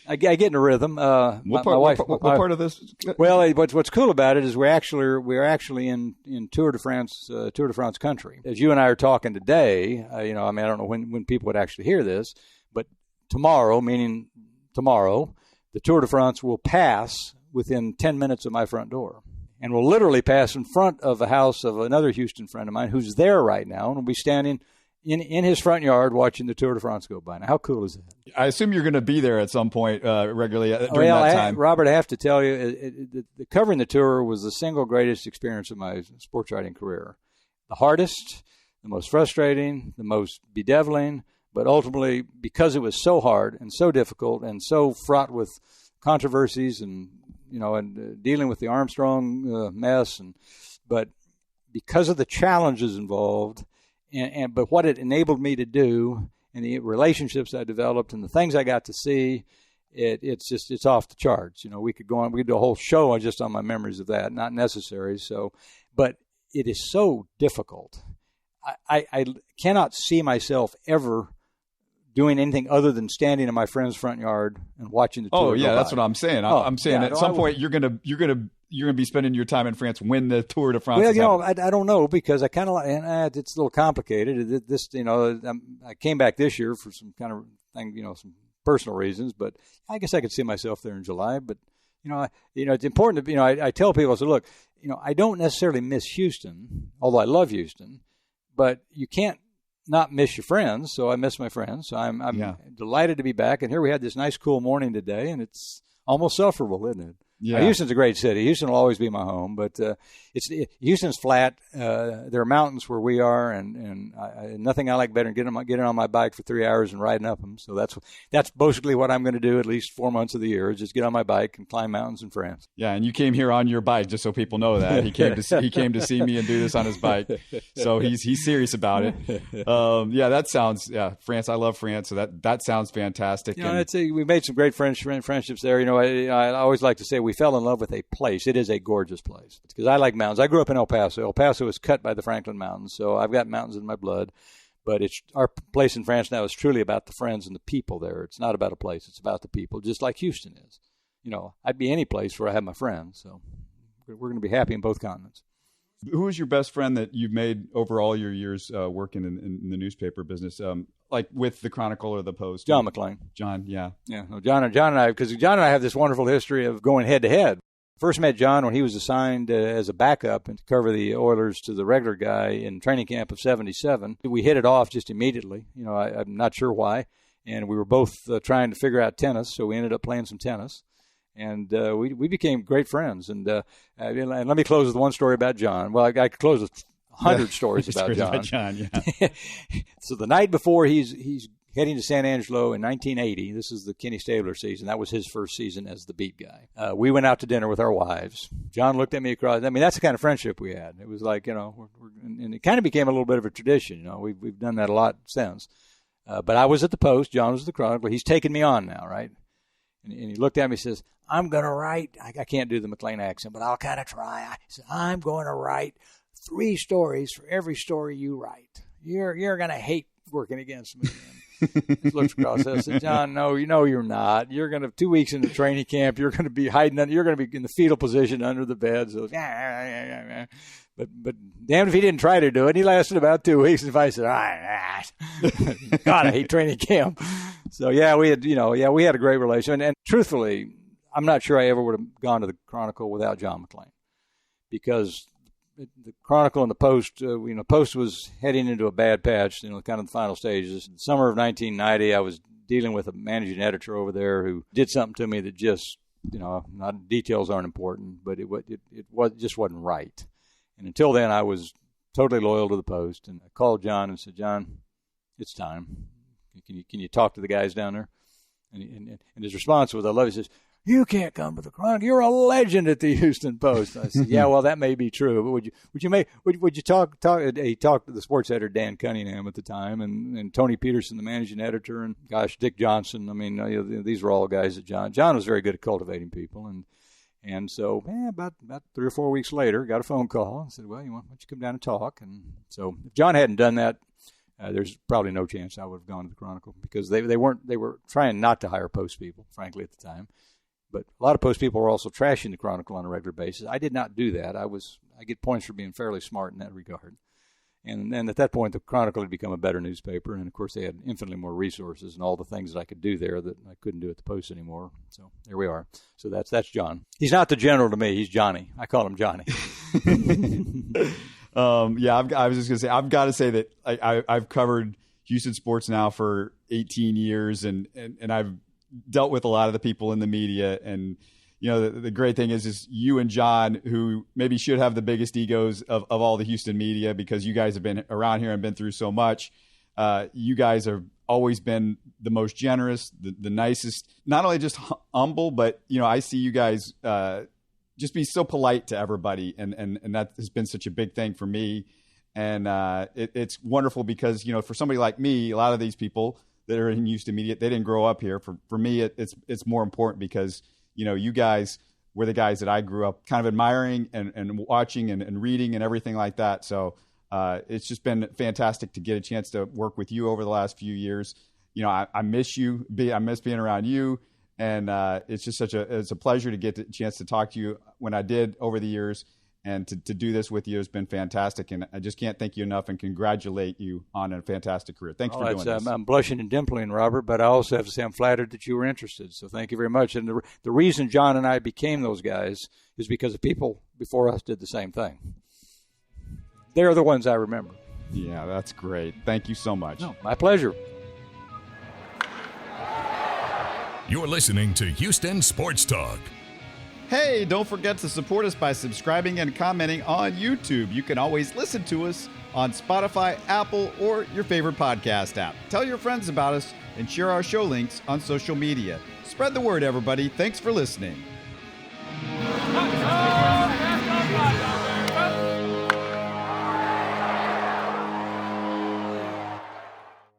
I get in a rhythm. What part of this? Well, what's cool about it is we're actually in Tour de France country. As you and I are talking today, I don't know when people would actually hear this, but tomorrow, the Tour de France will pass within 10 minutes of my front door. And we'll literally pass in front of the house of another Houston friend of mine who's there right now, and we'll be standing in his front yard watching the Tour de France go by. Now, how cool is that? I assume you're going to be there at some point regularly during that time. Robert, I have to tell you, covering the Tour was the single greatest experience of my sports writing career. The hardest, the most frustrating, the most bedeviling, but ultimately, because it was so hard and so difficult and so fraught with controversies and dealing with the Armstrong mess, but because of the challenges involved, but what it enabled me to do, and the relationships I developed, and the things I got to see, it's off the charts. We could go on, we could do a whole show just on my memories of that. Not necessary. So, but it is so difficult. I cannot see myself ever doing anything other than standing in my friend's front yard and watching the Tour. Oh yeah, that's what I'm saying. I'm saying at some point you're gonna be spending your time in France when the Tour de France. Well, I don't know, because I kind of it's a little complicated. I came back this year for some kind of thing, some personal reasons, but I guess I could see myself there in July. But it's important to I tell people, I say, look, I don't necessarily miss Houston, although I love Houston, but you can't not miss your friends, so I miss my friends. So I'm delighted to be back. And here we had this nice, cool morning today, and it's almost sufferable, isn't it? Yeah. Houston's a great city. Houston will always be my home, but Houston's flat. There are mountains where we are, and nothing I like better than getting on my bike for 3 hours and riding up them. So that's basically what I'm going to do at least 4 months of the year, is just get on my bike and climb mountains in France. Yeah, and you came here on your bike, just so people know that he came to see me and do this on his bike. So he's serious about it. That sounds France. I love France, so that sounds fantastic. We made some great friendships there. I always like to say we fell in love with a place. It is a gorgeous place because I like mountains. I grew up in El Paso. El Paso is cut by the Franklin Mountains, so I've got mountains in my blood. But our place in France now is truly about the friends and the people there. It's not about a place. It's about the people, just like Houston is. I'd be any place where I have my friends. So we're going to be happy in both continents. Who is your best friend that you've made over all your years working in the newspaper business, like with the Chronicle or the Post? John McClain. John, yeah. Yeah, John and I, because John and I have this wonderful history of going head-to-head. First met John when he was assigned as a backup and to cover the Oilers to the regular guy in training camp of 1977. We hit it off just immediately. I'm not sure why. And we were both trying to figure out tennis, so we ended up playing some tennis. And we became great friends. And let me close with one story about John. Well, I could close with 100 stories about John. Yeah. So the night before he's heading to San Angelo in 1980, this is the Kenny Stabler season. That was his first season as the beat guy. We went out to dinner with our wives. John looked at me across. I mean, that's the kind of friendship we had. It was like, and it kind of became a little bit of a tradition. We've done that a lot since. But I was at the Post. John was at the Chronicle. He's taking me on now, right? And he looked at me and says, I'm going to write, I can't do the McLean accent, but I'll kind of try. I said, I'm going to write 3 stories for every story you write. You're going to hate working against me. He looks across and said, John, no, you're not. You're going to, 2 weeks into training camp, you're going to be hiding under, you're going to be in the fetal position under the bed. So, but damn if he didn't try to do it. He lasted about 2 weeks. And if I said, God, I hate training camp. So we had a great relation. And truthfully, I'm not sure I ever would have gone to the Chronicle without John McClain, because the Chronicle and the Post, Post was heading into a bad patch, kind of the final stages. In the summer of 1990, I was dealing with a managing editor over there who did something to me that just, not details aren't important, but it just wasn't right. And until then, I was totally loyal to the Post. And I called John and said, John, it's time. Can you talk to the guys down there? And his response was, I love it. He says, you can't come to the Chronicle. You're a legend at the Houston Post. I said, yeah, well, that may be true, but would you talk? He talked to the sports editor Dan Cunningham at the time, and Tony Peterson, the managing editor, and Dick Johnson. I mean, these were all guys that John was very good at cultivating people, and so about 3 or 4 weeks later, got a phone call and said, well, why don't you come down and talk? And so if John hadn't done that, there's probably no chance I would have gone to the Chronicle, because they were trying not to hire Post people, frankly, at the time. But a lot of Post people were also trashing the Chronicle on a regular basis. I did not do that. I get points for being fairly smart in that regard. And then at that point, the Chronicle had become a better newspaper. And, of course, they had infinitely more resources and all the things that I could do there that I couldn't do at the Post anymore. So there we are. So that's John. He's not the general to me. He's Johnny. I call him Johnny. I was just going to say, I've got to say that I've covered Houston sports now for 18 years, and I've dealt with a lot of the people in the media. And, the great thing is you and John, who maybe should have the biggest egos of all the Houston media, because you guys have been around here and been through so much. You guys have always been the most generous, the nicest, not only just humble, but, I see you guys just be so polite to everybody. And that has been such a big thing for me. And it's wonderful because, for somebody like me, a lot of these people that are in Houston media, they didn't grow up here. For me, it's more important because, you guys were the guys that I grew up kind of admiring and watching and reading and everything like that. So it's just been fantastic to get a chance to work with you over the last few years. I miss you. I miss being around you. And it's just it's a pleasure to get the chance to talk to you when I did over the years. And to do this with you has been fantastic. And I just can't thank you enough and congratulate you on a fantastic career. Thanks for doing this. I'm blushing and dimpling, Robert, but I also have to say I'm flattered that you were interested. So thank you very much. And the reason John and I became those guys is because the people before us did the same thing. They're the ones I remember. Yeah, that's great. Thank you so much. No, my pleasure. You're listening to Houston Sports Talk. Hey, don't forget to support us by subscribing and commenting on YouTube. You can always listen to us on Spotify, Apple, or your favorite podcast app. Tell your friends about us and share our show links on social media. Spread the word, everybody. Thanks for listening.